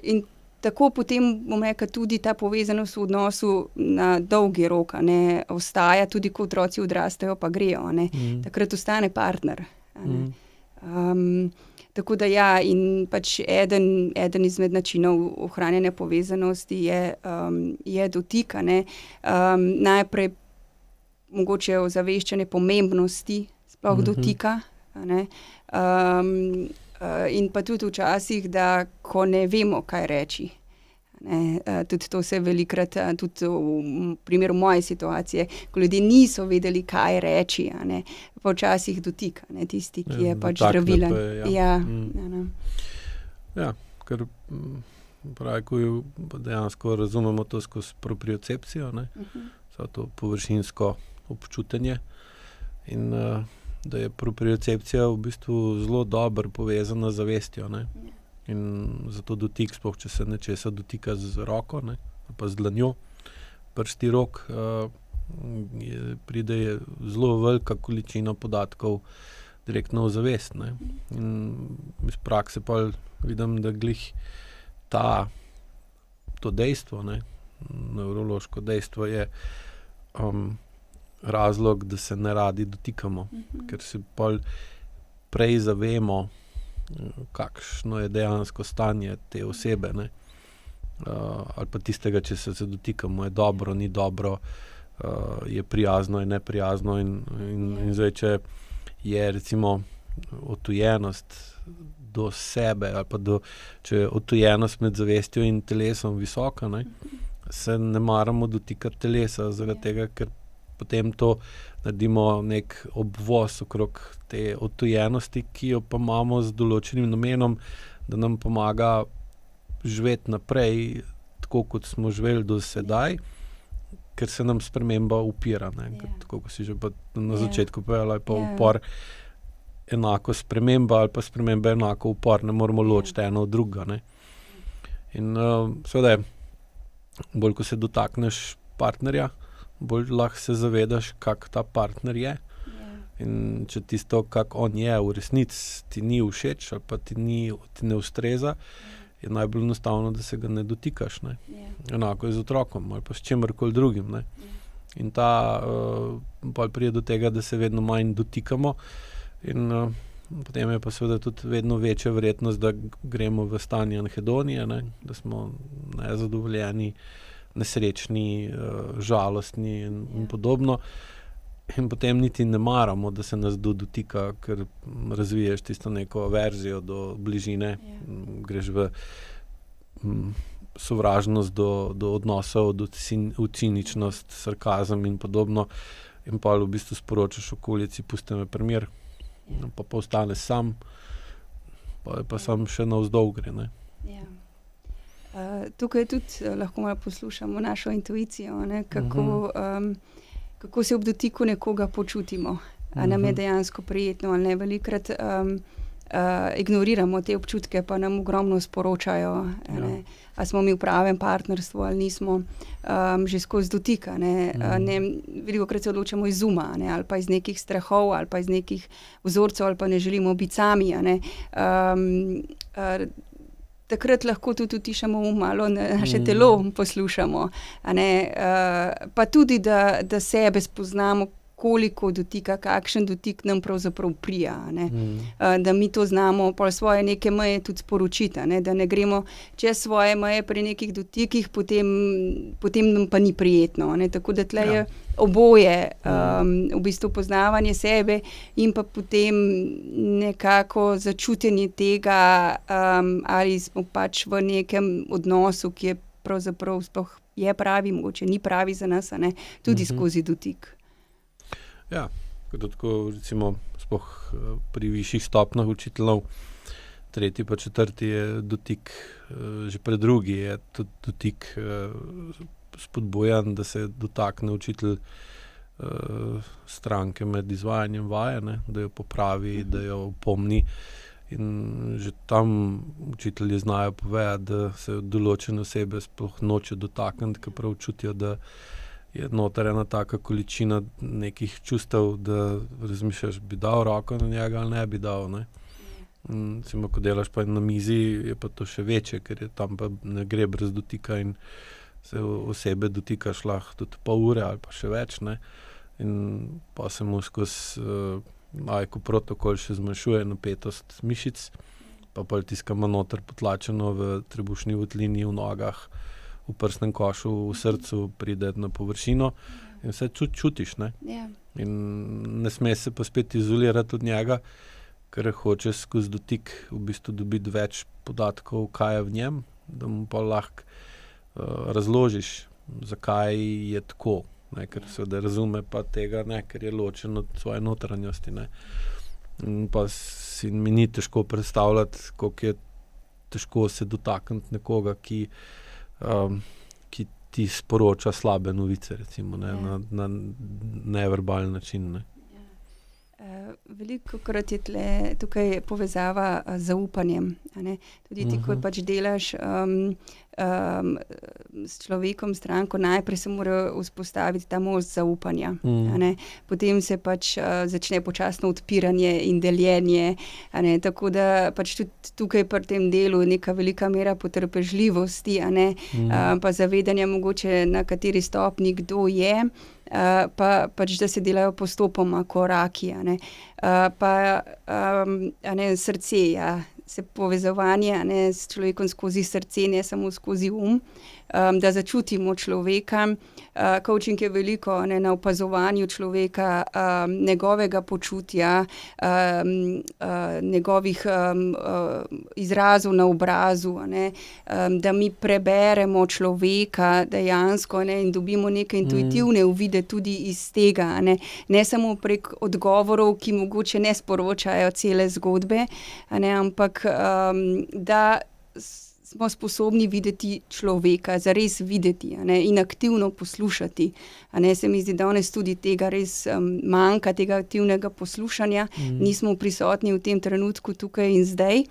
In tako potem, bom rekla, tudi ta povezanost v odnosu na dolgi rok, a ne, ostaja, tudi ko otroci odrastejo pa grejo, a ne. Takrat ostane partner, a ne. Tako da ja, in pač eden izmed načinov ohranjanja povezanosti je dotik, a ne. Najprej mogoče ozaveščanje pomembnosti sploh dotika, a ne. In pa tudi včasih, da ko ne vemo, kaj reči, Ne? Tudi to se velikrat, tudi v primeru moje situacije, ko ljudje niso vedeli, kaj reči, ne? Pa včasih dotik, ne? Tisti, ki je pač zdravilen. Ja, ker pravi, ko dejansko razumemo to skozi propriocepcijo, ne? To površinsko občutenje in da je propriocepcija v bistvu zelo dobro povezana z zavestjo, ne? In zato dotik, sploh če se nečesa dotika z roko, ne, pa z dlanjo, prsti rok, pride zelo velika količina podatkov direktno v zavest, ne. In iz prakse pa vidim, da glih to dejstvo, ne, nevrološko dejstvo je razlog, da se ne radi dotikamo, ker se pol prej zavemo, kakšno je dejansko stanje te osebe, ne? Ali pa tistega, če se dotikamo, je dobro, ni dobro, je prijazno, je neprijazno in zdaj, če je recimo odtujenost do sebe ali pa če je odtujenost med zavestjo in telesom visoka, ne? Se ne maramo dotikati telesa, zaradi tega, ker potem to naredimo nek obvoz okrog te odtujenosti, ki jo pa imamo z določenim namenom, da nam pomaga živeti naprej, tako kot smo živeli do sedaj, ker se nam sprememba upira, ne. Tako kot si že pa na začetku povedala, je pa upor enako sprememba ali pa sprememba enako upor, ne moramo ločiti eno od drugega, ne. In seveda, bolj ko se dotakneš partnerja, bolj lahko se zavedaš, kak ta partner je. In če tisto, kak on je, v resnici ti ni všeč ali pa ti ne ustreza, je najbolj enostavno, da se ga ne dotikaš, ne. Enako je z otrokom ali pa s čemerkoli drugim, ne. In pol pride do tega, da se vedno manj dotikamo in potem je pa seveda tudi vedno večja verjetnost, da gremo v stanje anhedonije, ne, da smo nezadovoljeni, nesrečni, žalostni in podobno. In potem niti ne maramo, da se nas dotika, ker razviješ tisto neko verzijo do bližine, greš v sovražnost do odnosov, v ciničnost, sarkazem in podobno. In pa v bistvu sporočaš okolici, pusti me pri miru, pa ostaneš sam, pa sam še navzdol gre, ne. Tukaj tudi lahko malo poslušamo našo intuicijo, ne, kako se ob dotiku nekoga počutimo. A nam je dejansko prijetno ali ne. Velikokrat ignoriramo te občutke, pa nam ogromno sporočajo, ne. A smo mi v pravem partnerstvu ali nismo, že skozi dotik, ne. Velikokrat se odločamo iz uma, ne, ali pa iz nekih strahov, ali pa iz nekih vzorcev, ali pa ne želimo biti sami, a ne. Takrat lahko tudi utišamo malo, naše telo poslušamo, a ne, pa tudi, da sebe spoznamo, koliko dotika, kakšen dotik nam pravzaprav prija, a ne. Da mi to znamo pol svoje neke meje tudi sporočiti, a ne, da ne gremo čez svoje meje pri nekih dotikih, potem nam pa ni prijetno, a ne, tako da tule je oboje, v bistvu poznavanje sebe in pa potem nekako začutenje tega, ali smo pač v nekem odnosu, ki je pravzaprav sploh je pravi, mogoče ni pravi za nas, a ne, tudi skozi dotik. Ja, tako recimo sploh pri višjih stopnjah učiteljev, 3. pa 4. je dotik, že pred drugi je tudi dotik spodbujan, da se dotakne učitelj stranke med izvajanjem vaje, ne, da jo popravi, da jo opomni. In že tam učitelji znajo povedati, da se določene osebe sploh nočejo dotakniti, ker prav čutijo, da je noter ena taka količina nekih čustev, da razmišljaš, bi dal roko na njega ali ne bi dal, ne. Recimo, ko delaš pa na mizi, je pa to še večje, ker je tam pa ne gre brez dotika in se osebe dotikaš lahko tudi pol ure ali pa še več, ne. In pa se mu skozi AIKO protokol še zmanjšuje napetost mišic, pa tiskamo noter potlačeno v trebušni votlini, v nogah, v prsnem košu, v srcu pride na površino in vse čutiš, ne. In ne sme se pa spet izolirati od njega, ker hoče skozi dotik v bistvu dobiti več podatkov, kaj je v njem, da mu pa lahko razložiš, zakaj je tako, ne, ker seveda razume pa tega, ne, ker je ločen od svoje notranjosti, ne. Pa mi ni težko predstavljati, koliko je težko se dotakniti nekoga, ki ti sporoča slabe novice, recimo, ne, na neverbalen način, ne. Velikokrat je tukaj povezava z zaupanjem, a ne. Tudi ti, ko pač delaš s človekom, stranko, najprej se mora vzpostaviti ta most zaupanja, a ne. Potem se pač začne počasno odpiranje in deljenje, a ne. Tako da pač tudi tukaj pri tem delu neka velika mera potrpežljivosti, a ne, pa zavedanja mogoče, na kateri stopnji kdo je, pa pač, da se delajo postopoma koraki, a ne. Pa a ne, srce, ja, se povezovanje, a ne, s človekom skozi srce, ne samo skozi da začutimo človeka. Coaching je veliko, a ne, na opazovanju človeka, njegovega počutja, njegovih izrazov na obrazu, a ne, da mi preberemo človeka dejansko, ne, in dobimo neke intuitivne uvide tudi iz tega, a ne. Ne samo prek odgovorov, ki mogoče ne sporočajo cele zgodbe, a ne, ampak da smo sposobni videti človeka, zares videti, a ne, in aktivno poslušati. A ne, se mi zdi, danes tudi tega res manjka, tega aktivnega poslušanja. Nismo prisotni v tem trenutku tukaj in zdaj,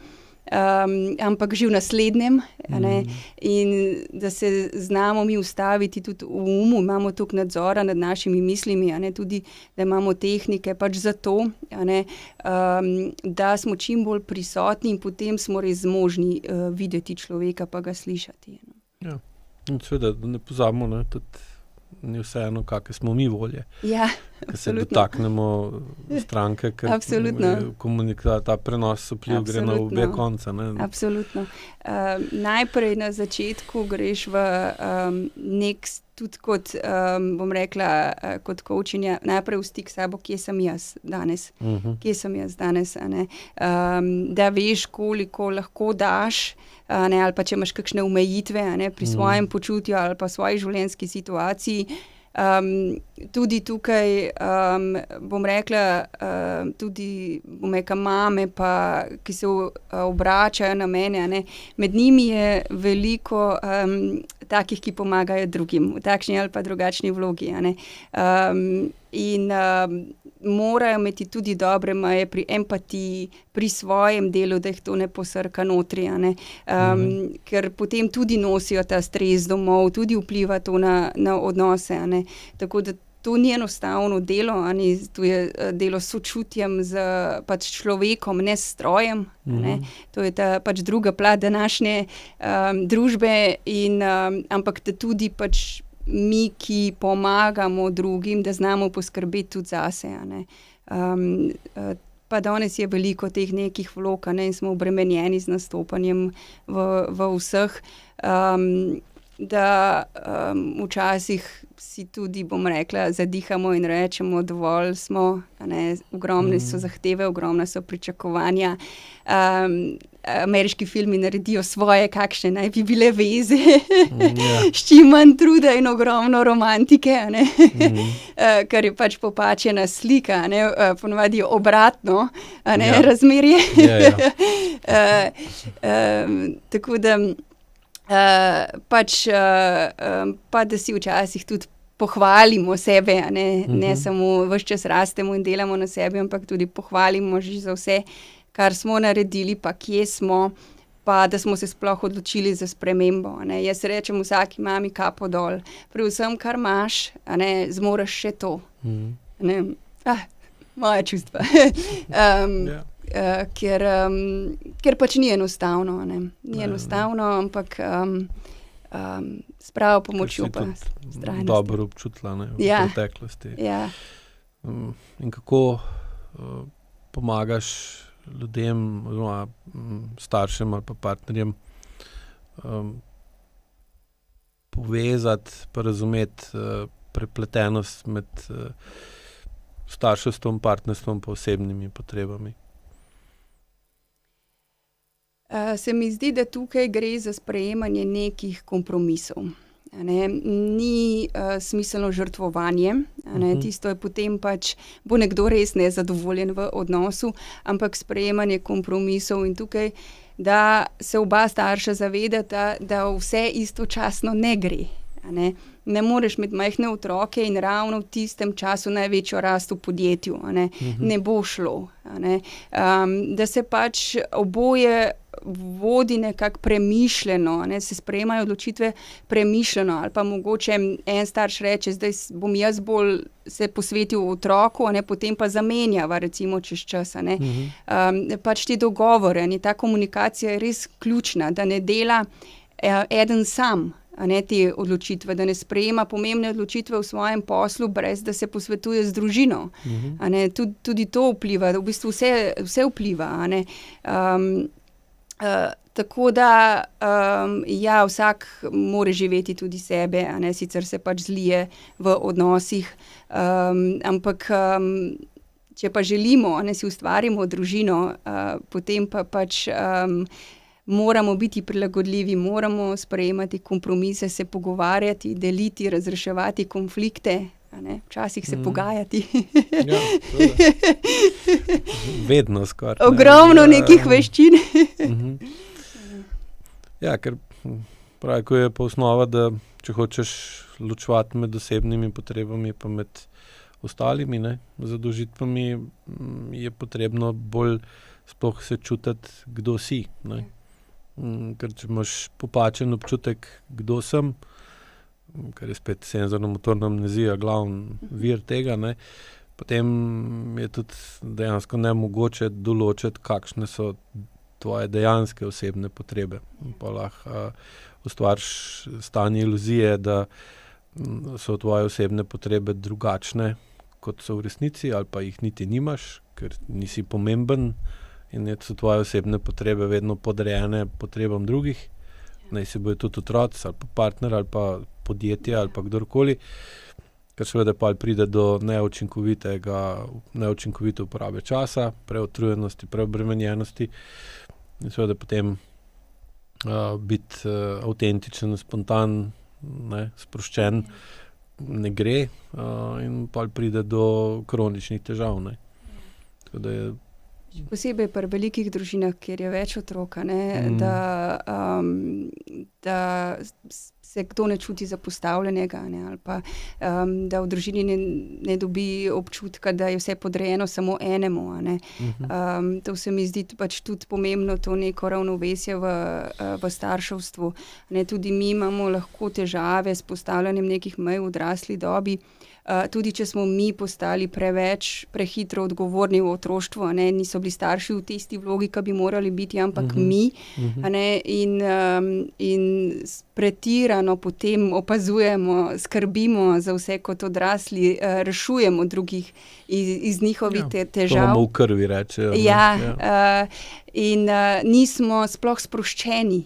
ampak že v naslednjem, a ne, in da se znamo mi ustaviti tudi v imamo toliko nadzora nad našimi mislimi, a ne, tudi, da imamo tehnike pač za to, a ne, da smo čim bolj prisotni in potem smo res zmožni videti človeka pa ga slišati. Ja, in seveda, da ne pozabimo, ne, tudi ni vseeno, kakšne smo mi volje. Ja, Ko se dotaknemo stranke, ker ta prenos vpliv gre na obe konca, ne. Absolutno. Najprej na začetku greš v tudi kot, bom rekla, kot coachinja, najprej v stik s sabo, kje sem jaz danes. Kje sem jaz danes, a ne. Da veš, koliko lahko daš, a ne, ali pa če imaš kakšne omejitve, a ne, pri svojem počutju ali pa svoji življenjski situaciji. Tudi tukaj, bom rekla, tudi, bom rekla, mame pa, ki se obračajo na mene, a ne, med njimi je veliko takih, ki pomagajo drugim, v takšni ali pa drugačni vlogi, a ne. In morajo imeti tudi dobre meje pri empatiji, pri svojem delu, da jih to ne posrka notri, a ne. Ker potem tudi nosijo ta stres domov, tudi vpliva to na odnose, a ne. Tako da to ni enostavno delo, a ne, to je delo s sočutjem z pač človekom, ne s strojem, a ne. To je ta pač druga plat današnje družbe in ampak da tudi pač mi, ki pomagamo drugim, da znamo poskrbeti tudi zase, a ne. Pa danes je veliko teh nekih vlog, a ne, in smo obremenjeni z nastopanjem v vseh, da včasih si tudi, bom rekla, zadihamo in rečemo, dovolj smo, a ne, ogromne so zahteve, ogromna so pričakovanja. Ameriški filmi naredijo svoje, kakšne naj bi bile veze, s čim manj truda in ogromno romantike, a ne. Kar je pač popačena slika, a ne, ponavadi je obratno, a ne, razmerje. Tako da pač pa da si včasih tudi pohvalimo sebe, a ne, ne samo ves čas rastemo in delamo na sebi, ampak tudi pohvalimo že za vse, kar smo naredili, pa kje smo, pa da smo se sploh odločili za spremembo, a ne. Jaz rečem vsaki mami kapo dol. Pri vsem, kar imaš, a ne, zmoreš še to. A ne, moja čustva. Ker pač ni enostavno, a ne. Ni enostavno, ampak s pravo pomočjo pa vztrajnosti. Dobro občutila, ne, v preteklosti. Ja. In kako pomagaš ljudem, oziroma staršem ali pa partnerjem povezati pa razumeti prepletenost med starševstvom, partnerstvom pa osebnimi potrebami? Se mi zdi, da tukaj gre za sprejemanje nekih kompromisov. Ni smiselno žrtvovanje, tisto je potem bo nekdo res nezadovoljen v odnosu, ampak sprejemanje kompromisov in tukaj, da se oba starša zavedata, da vse istočasno ne gre. Ne moreš imeti majhne otroke in ravno v tistem času največjo rast v podjetju. Ne bo šlo. Da se oboje vodi nekako premišljeno, se sprejemajo odločitve premišljeno, ali pa mogoče en starš reče, zdaj bom jaz bolj se posvetil otroku, potem pa zamenjava recimo čez čas. Ti dogovore, ta komunikacija je res ključna, da ne dela eden sam, te odločitve, da ne sprejema pomembne odločitve v svojem poslu, brez da se posvetuje z družino. Tudi to vpliva, v bistvu vse vpliva. Tako da vsak mora živeti tudi sebe, sicer se zlije v odnosih, ampak če pa želimo, si ustvarimo družino, potem pa moramo biti prilagodljivi, moramo sprejemati kompromise, se pogovarjati, deliti, razreševati konflikte, včasih se pogajati. Ja, vedno skoraj. Ogromno nekih veščin. Ja, ker pravi, ko je pa osnova, da če hočeš ločevati med osebnimi potrebami pa med ostalimi zadolžitvami, je potrebno bolj sploh se čutiti, kdo si. Ker če imaš popačen občutek, kdo sem, ker je spet senzorno-motorna amnezija glavni vir tega, potem je tudi dejansko nemogoče določiti, kakšne so tvoje dejanske osebne potrebe. Pa lahko ustvariš stanje iluzije, da so tvoje osebne potrebe drugačne, kot so v resnici, ali pa jih niti nimaš, ker nisi pomemben, in so tvoje osebne potrebe vedno podrejene potrebam drugih, naj si bojo tudi otroci, ali pa partner, ali pa podjetje, ali pa kdorkoli, ker seveda pa pride do neučinkovite uporabe časa, preutrujenosti, preobremenjenosti in seveda potem biti avtentičen, spontan, sproščen ne gre in pa pride do kroničnih težav. Tako da je posebej pri velikih družinah, kjer je več otrok, da se kdo ne čuti zapostavljenega, ali pa da v družini ne dobi občutka, da je vse podrejeno samo enemu. To se mi zdi tudi pomembno, to neko ravnovesje v starševstvu. Tudi mi imamo lahko težave s postavljanjem nekih mej v odrasli dobi. Tudi če smo mi postali prehitro odgovorni v otroštvu, niso bili starši v tisti vlogi, ki bi morali biti, ampak mi. In pretirano potem opazujemo, skrbimo za vse kot odrasli, rešujemo drugih iz njihovih težav. To imamo v krvi, rečejo. In nismo sploh sproščeni,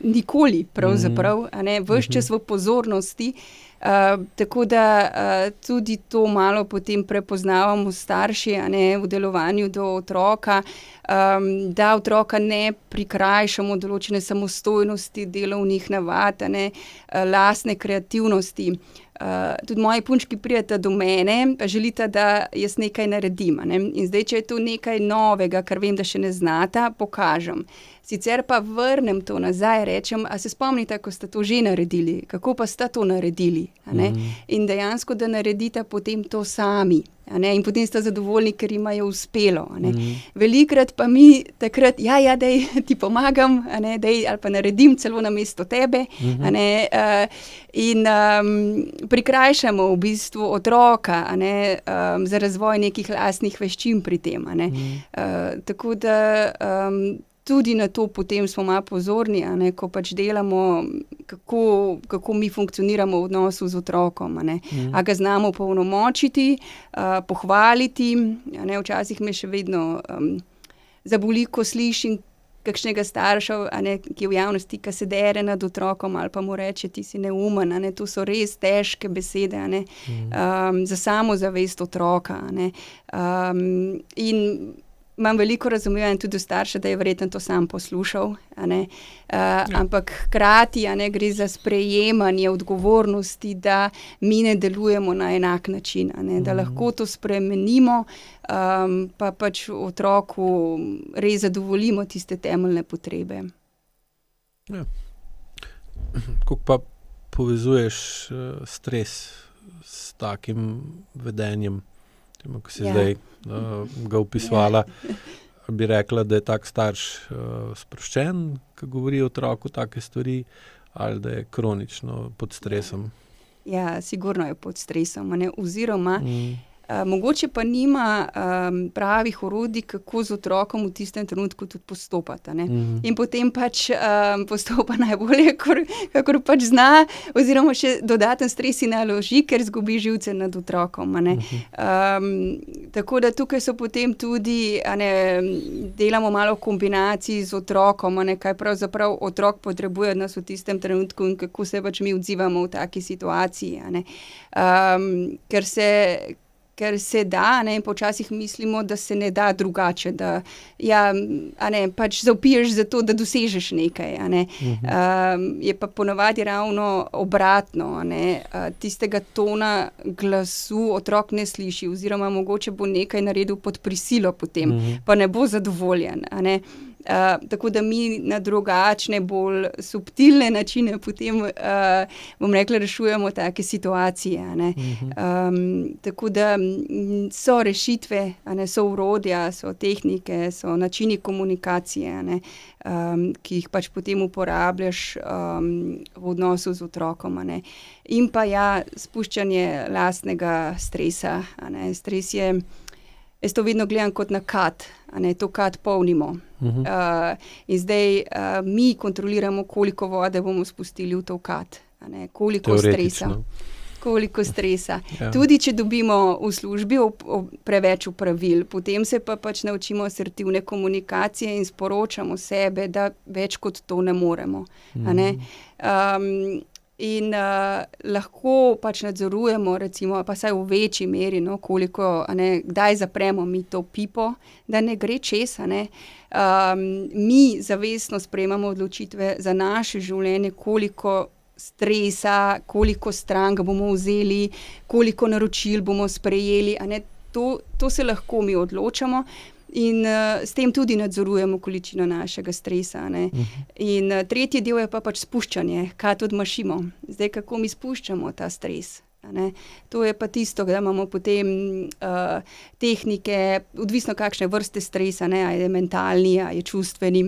nikoli pravzaprav, ves čas v pozornosti. Tako da tudi to malo potem prepoznavamo starši, v delovanju do otroka, da otroka ne prikrajšamo določene samostojnosti, delovnih navad, lastne kreativnosti. Tudi moji punčki prideta do mene, pa želita, da jaz nekaj naredim. In zdaj, če je to nekaj novega, kar vem, da še ne znata, pokažem. Sicer pa vrnem to nazaj, rečem, a se spomnite, ko ste to že naredili, kako pa sta to naredili? In dejansko, da naredita potem to sami. In potem sta zadovoljni, ker imajo uspelo. Velikrat pa mi takrat, daj, ti pomagam, daj, ali pa naredim celo namesto tebe. In prikrajšamo v bistvu otroka, za razvoj nekih lastnih veščin pri tem. Tako da tudi na to potem smo malo pozorni, ko delamo, kako mi funkcioniramo v odnosu z otrokom. A ga znamo polnomočiti, pohvaliti. Včasih me še vedno zaboli, ko slišim kakšnega starša, ki je v javnosti, ki se dere nad otrokom ali pa mu reče, ti si neumen. To so res težke besede za samozavest otroka. In imam veliko razumevanja tudi do starša, da je verjetno to sam poslušal, ampak hkrati gre za sprejemanje odgovornosti, da mi ne delujemo na enak način, da lahko to spremenimo, pa pač otroku res zadovoljimo tiste temeljne potrebe. Ja. Kako pa povezuješ stres s takim vedenjem? Ko si zdaj ga opisovala, bi rekla, da je tak starš sproščen, ko govori otroku take stvari, ali da je kronično pod stresom? Ja, sigurno je pod stresom, oziroma mogoče pa nima pravih orodij, kako z otrokom v tistem trenutku tudi postopati. In potem pač postopa najbolje, kakor pač zna, oziroma še dodaten stres si naloži, ker zgubi živce nad otrokom. Tako da tukaj so potem tudi, delamo malo v kombinaciji z otrokom, kaj pravzaprav otrok potrebuje od nas v tistem trenutku in kako se pač mi odzivamo v taki situaciji. Ker se da, in počasih mislimo, da se ne da drugače, da pač zavpiješ zato, da dosežeš nekaj. Je pa ponavadi ravno obratno. Tistega tona glasu otrok ne sliši, oziroma mogoče bo nekaj naredil pod prisilo potem, pa ne bo zadovoljen. Tako da mi na drugačne, bolj subtilne načine potem, bom rekla, rešujemo take situacije. Tako da so rešitve, so orodja, so tehnike, so načini komunikacije, ki jih pač potem uporabljaš v odnosu z otrokom. In pa spuščanje lastnega stresa. Stres je, jaz to vedno gledam kot na kad, to kad polnimo. In zdaj mi kontroliramo, koliko vode bomo spustili v to kad, koliko stresa. Ja. Tudi če dobimo v službi preveč opravil, potem se pa pač naučimo asertivne komunikacije in sporočamo sebe, da več kot to ne moremo. In lahko pač nadzorujemo, recimo, pa saj v večji meri, koliko, kdaj zapremo mi to pipo, da ne gre čez. Mi zavestno sprejemamo odločitve za naše življenje, koliko stresa, koliko strank bomo vzeli, koliko naročil bomo sprejeli. To se lahko mi odločamo. In s tem tudi nadzorujemo količino našega stresa. In tretji del je pa pač spuščanje, kaj odmašimo. Zdaj, kako mi spuščamo ta stres. To je pa tisto, da imamo potem tehnike, odvisno kakšne vrste stresa, a je mentalni, a je čustveni,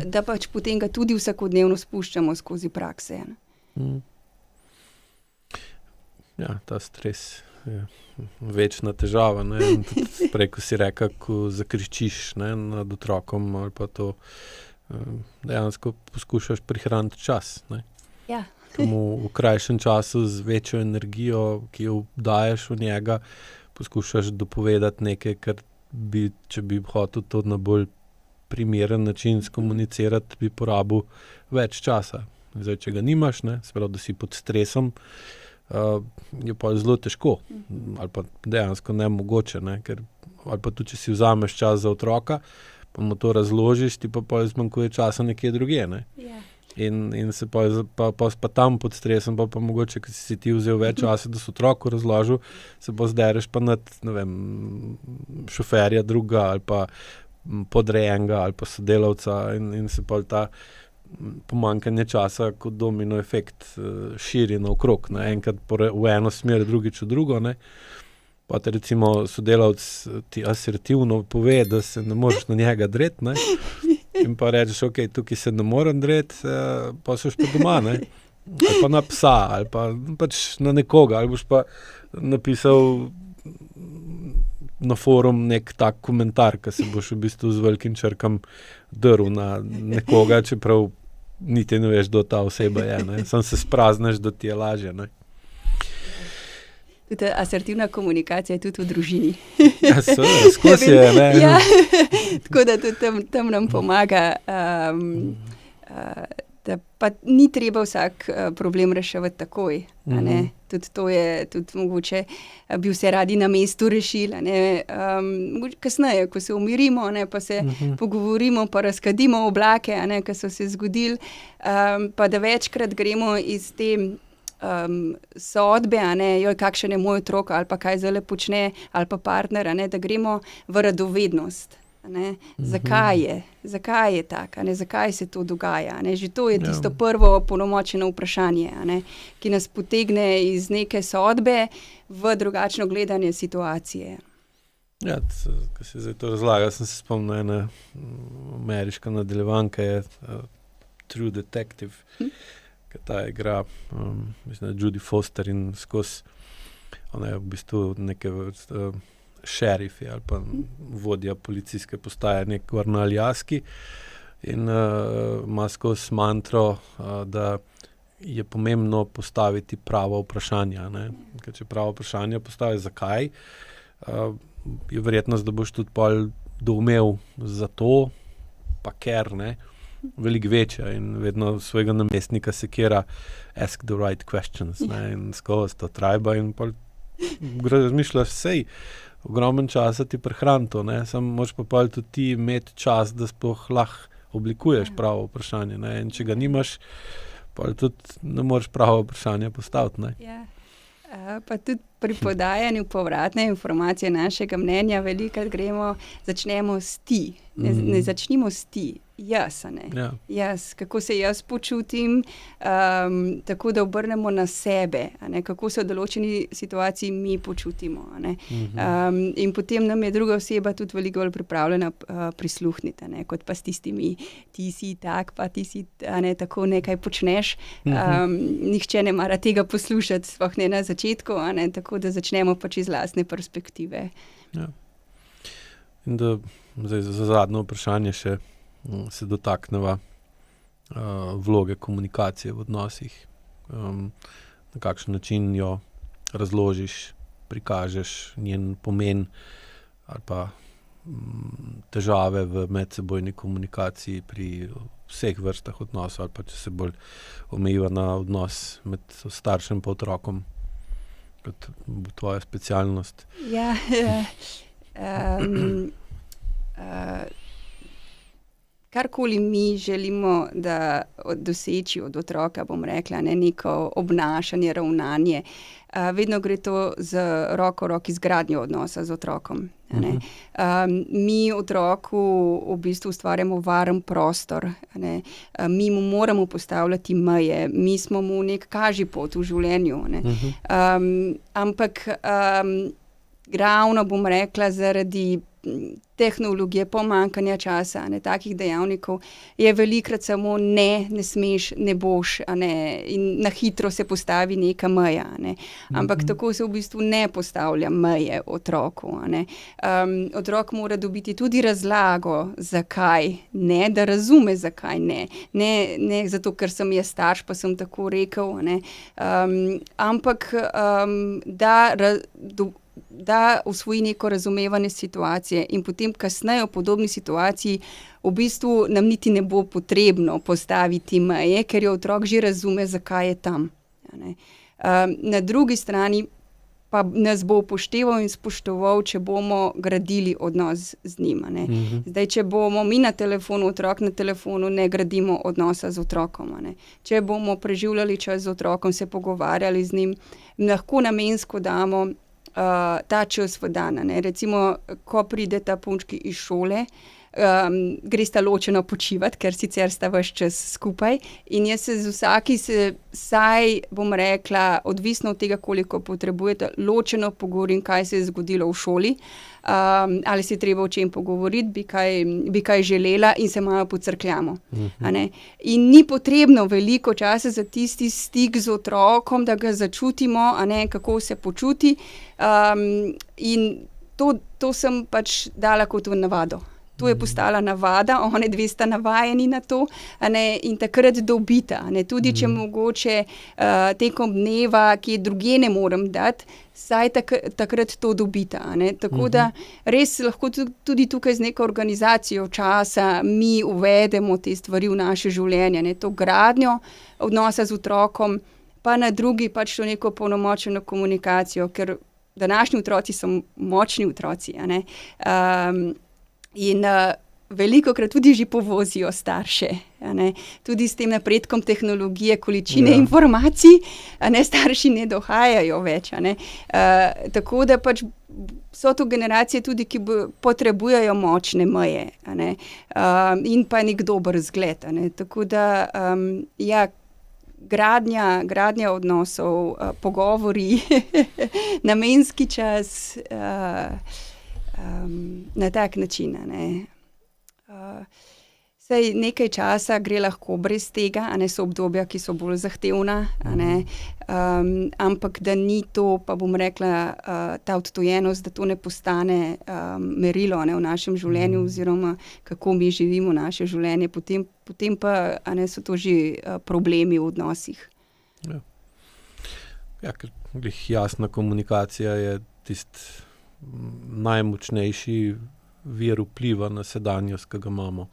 da pač potem ga tudi vsakodnevno spuščamo skozi prakse. Ja, ta stres je večna težava. Prej, ko si rekel, ko zakričiš nad otrokom, ali pa to dejansko poskušaš prihraniti čas. Ja. V krajšem času z večjo energijo, ki jo daješ v njega, poskušaš dopovedati nekaj, kar bi, če bi hotel to na bolj primeren način skomunicirati, bi porabil več časa. Zdaj, če ga nimaš, se pravi, da si pod stresom, je pa zelo težko, ali pa dejansko nemogoče, ker, ali pa tudi, če si vzameš čas za otroka, pa mu to razložiš, ti pa zmanjkuje časa nekje drugje. In se pa tam pod stresom, pa mogoče, ker si ti vzel več časa, da si otroku razložil, se pa zdereš pa nad, šoferja druga, ali pa podrejenega, ali pa sodelavca, in se pa ta pomanjkanje časa kot domino efekt širi naokrog. Enkrat v eno smer, drugič v drugo. Pa te recimo sodelavc ti asertivno pove, da se ne moreš na njega dreti, in pa rečeš, ok, tukaj se ne morem dreti, pa soš pa doma, ali pa na psa, ali pa pač na nekoga, ali boš pa napisal na forum nek tak komentar, ki se boš v bistvu z velikim črkam drl na nekoga, čeprav niti ne veš, kdo ta oseba je. Sam se sprazneš, da ti je lažje. Tudi asertivna komunikacija je tudi v družini. Ja, skozi je. Ja, tako da tudi tam nam pomaga, da pa ni treba vsak problem reševati takoj. Tudi to je, tudi mogoče bi vse radi na mestu rešili, mogoče kasneje, ko se umirimo, pa se pogovorimo, pa razkadimo oblake, ki so se zgodili, pa da večkrat gremo iz te sodbe, joj, kakšen je moj otrok, ali pa kaj zdaj počne, ali pa partner, da gremo v radovednost. Zakaj je tako, zakaj se to dogaja. Že to je tisto prvo polnomočeno vprašanje, ki nas potegne iz neke sodbe v drugačno gledanje situacije. Ja, ko si zdaj to razlagal, sem se spomnil ene ameriška nadaljevanka je True Detective, ki ta igra, mislim, Judy Foster in skozi, ona je v bistvu neke šerifi ali pa vodja policijske postaje, nek Varnaljaski in ima skozi mantro, da je pomembno postaviti pravo vprašanje. Ker če pravo vprašanje postavi zakaj, je verjetnost, da boš tudi pol doumel za to, pa ker, veliko večja in vedno svojega namestnika sekira ask the right questions, in skozi to trajba in pol razmišljaš, sej, ogromen časa ti prehrani to, samo moraš pa pol tudi ti imeti čas, da sploh lahko oblikuješ pravo vprašanje, in če ga nimaš, pol tudi ne moreš pravo vprašanje postaviti, Ja. Pa tudi pri podajanju povratne informacije našega mnenja velikokrat začnemo s ti. Ne začnimo s ti. Jaz, Jaz, kako se jaz počutim, tako da obrnemo na sebe, kako se v določeni situaciji mi počutimo. In potem nam je druga oseba tudi veliko bolj pripravljena prisluhniti, kot pa s tistimi, ti si tak, pa ti si tako nekaj počneš. Nihče ne mara tega poslušati, sploh ne na začetku, tako da začnemo pač iz lastne perspektive. Ja. In da zdaj za zadnje vprašanje še se dotakneva vloge komunikacije v odnosih. Na kakšen način jo razložiš, prikažeš njen pomen ali pa težave v medsebojni komunikaciji pri vseh vrstah odnosov, ali pa če se bolj omejiva na odnos med staršem pa otrokom, kot bo tvoja specialnost. Ja, karkoli mi želimo doseči od otroka, bom rekla, neko obnašanje, ravnanje, vedno gre to z roko v roki z gradnjo odnosa z otrokom. Mi otroku v bistvu ustvarjamo varen prostor. Mi mu moramo postavljati meje, mi smo mu nek kažipot v življenju. Ampak ravno, bom rekla, zaradi tehnologije, pomanjkanja časa, takih dejavnikov, je velikokrat samo ne smeš, ne boš, in na hitro se postavi neka meja. Ampak tako se v bistvu ne postavlja meje otroku. Otrok mora dobiti tudi razlago, zakaj ne, da razume, zakaj ne. Ne zato, ker sem jaz starš, pa sem tako rekel, ampak da usvoji neko razumevanje situacije in potem kasneje v podobni situaciji v bistvu nam niti ne bo potrebno postaviti meje, ker jo otrok že razume, zakaj je tam. Na drugi strani pa nas bo upošteval in spoštoval, če bomo gradili odnos z njim. Zdaj, če bomo mi na telefonu, otrok na telefonu, ne gradimo odnosa z otrokom. Če bomo preživljali čas z otrokom, se pogovarjali z njim, lahko namensko damo ta čas v dan. Recimo, ko prideta punčki iz šole, gresta ločeno počivati, ker sicer sta ves čas skupaj, in jaz se z vsaki saj, bom rekla, odvisno od tega, koliko potrebujete, ločeno pogovorim, kaj se je zgodilo v šoli, ali se je treba o čem pogovoriti, bi kaj želela, in se malo pocrkljamo. In ni potrebno veliko časa za tisti stik z otrokom, da ga začutimo, kako se počuti, in to sem pač dala kot v navado. To je postala navada, one dve sta navajeni na to, in takrat dobita. Tudi če mogoče tekom dneva, ki drugje ne morem dati, saj takrat to dobita. Tako da res lahko tudi tukaj z neko organizacijo časa mi uvedemo te stvari v naše življenje. To gradnjo odnosa z otrokom, pa na drugi pač to neko polnomočeno komunikacijo, ker današnji otroci so močni otroci, a ne. In velikokrat tudi že povozijo starše, a ne. Tudi s tem napredkom tehnologije, količine informacij, a ne, starši ne dohajajo več, a ne. Tako da pač so to generacije tudi, ki potrebujejo močne meje, a ne. In pa nek dober zgled, a ne. Tako da, ja, gradnja odnosov, pogovori, namenski čas, na tak način, a ne. Saj nekaj časa gre lahko brez tega, a ne, so obdobja, ki so bolj zahtevna, a ne, ampak da ni to, pa bom rekla, ta odtujenost, da to ne postane merilo, a ne, v našem življenju oziroma kako mi živimo naše življenje, potem pa, a ne, so to že problemi v odnosih. Ja, ker jasna komunikacija je tisti najmočnejši vir vpliva na sedanjost, ki ga imamo.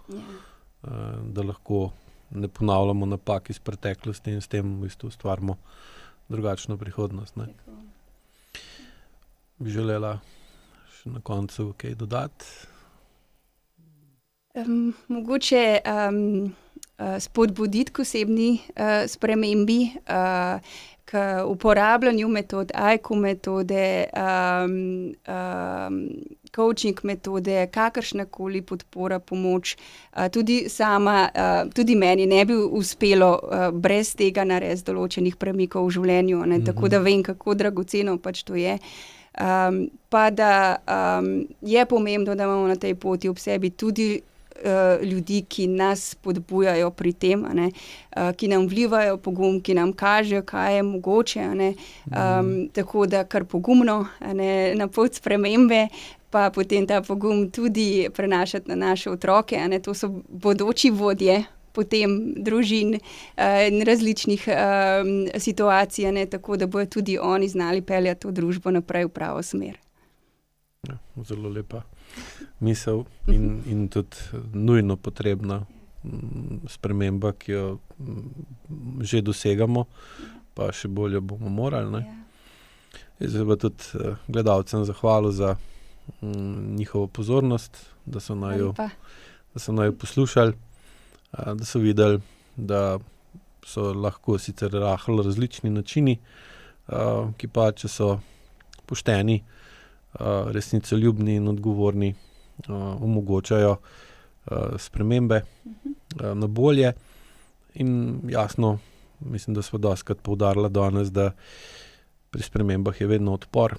Da lahko ne ponavljamo napak iz preteklosti in s tem v bistvu ustvarimo drugačno prihodnost, ne. Bi želela še na koncu kaj dodati? Mogoče spodbuditi k osebni spremembi, k uporabljanju metod, AIKU metode, coaching metode, kakršnakoli podpora, pomoč. Tudi sama, tudi meni ne bi uspelo brez tega narediti določenih premikov v življenju, ne, tako da vem, kako dragoceno pač to je. Pa da je pomembno, da imamo na tej poti ob sebi tudi ljudi, ki nas spodbujajo pri tem, a ne, ki nam vlivajo pogum, ki nam kažejo, kaj je mogoče, a ne. Tako da kar pogumno, a ne, na pot spremembe, pa potem ta pogum tudi prenašati na naše otroke, a ne, to so bodoči vodje potem družin in različnih situacij, a ne, tako da bojo tudi oni znali peljati to družbo naprej v pravo smer. Ja, zelo lepa misel in tudi nujno potrebna sprememba, ki jo že dosegamo, pa še bolj jo bomo morali, ne. Jaz bi pa tudi gledalcem zahvalil za njihovo pozornost, da so naju poslušali, da so videli, da so lahko sicer rahlo različni načini, ki pa, če so pošteni, resnicoljubni in odgovorni, omogočajo spremembe na bolje. In jasno, mislim, da smo dostikrat poudarila danes, da pri spremembah je vedno odpor.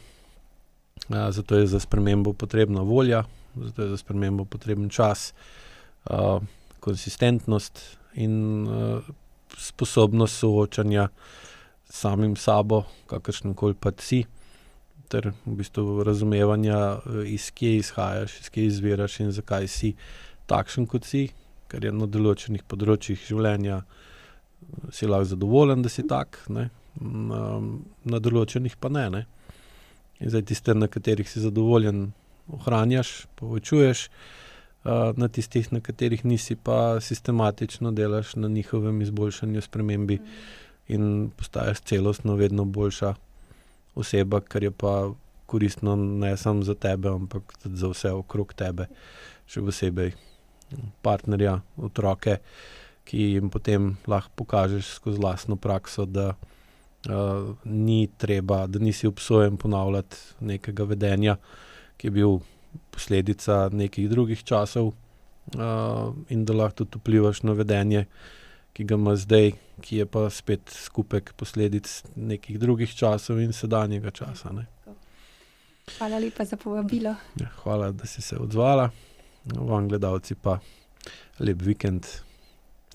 Zato je za spremembo potrebna volja, zato je za spremembo potreben čas, konsistentnost in sposobnost soočanja s samim sabo, kakršenkoli pa si, ter v bistvu razumevanja, iz kje izhajaš, iz kje izviraš in zakaj si takšen, kot si, ker je na določenih področjih življenja si lahko zadovoljen, da si tak, ne, na določenih pa ne, ne. In zdaj tiste, na katerih si zadovoljen, ohranjaš, povečuješ, na tistih, na katerih nisi, pa sistematično delaš na njihovem izboljšanju, spremembi in postaješ celostno vedno boljša oseba, kar je pa koristno ne samo za tebe, ampak tudi za vse okrog tebe, še posebej partnerja, otroke, ki jim potem lahko pokažeš skozi lastno prakso, da ni treba, da nisi obsojen ponavljati nekega vedenja, ki je bil posledica nekih drugih časov, in da lahko tudi vplivaš na vedenje, ki ga ima zdaj, ki je pa spet skupek posledic nekih drugih časov in sedanjega časa, ne. Hvala lepa za povabilo. Ja, hvala, da si se odzvala. Vam gledalci pa lep vikend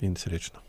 in srečno.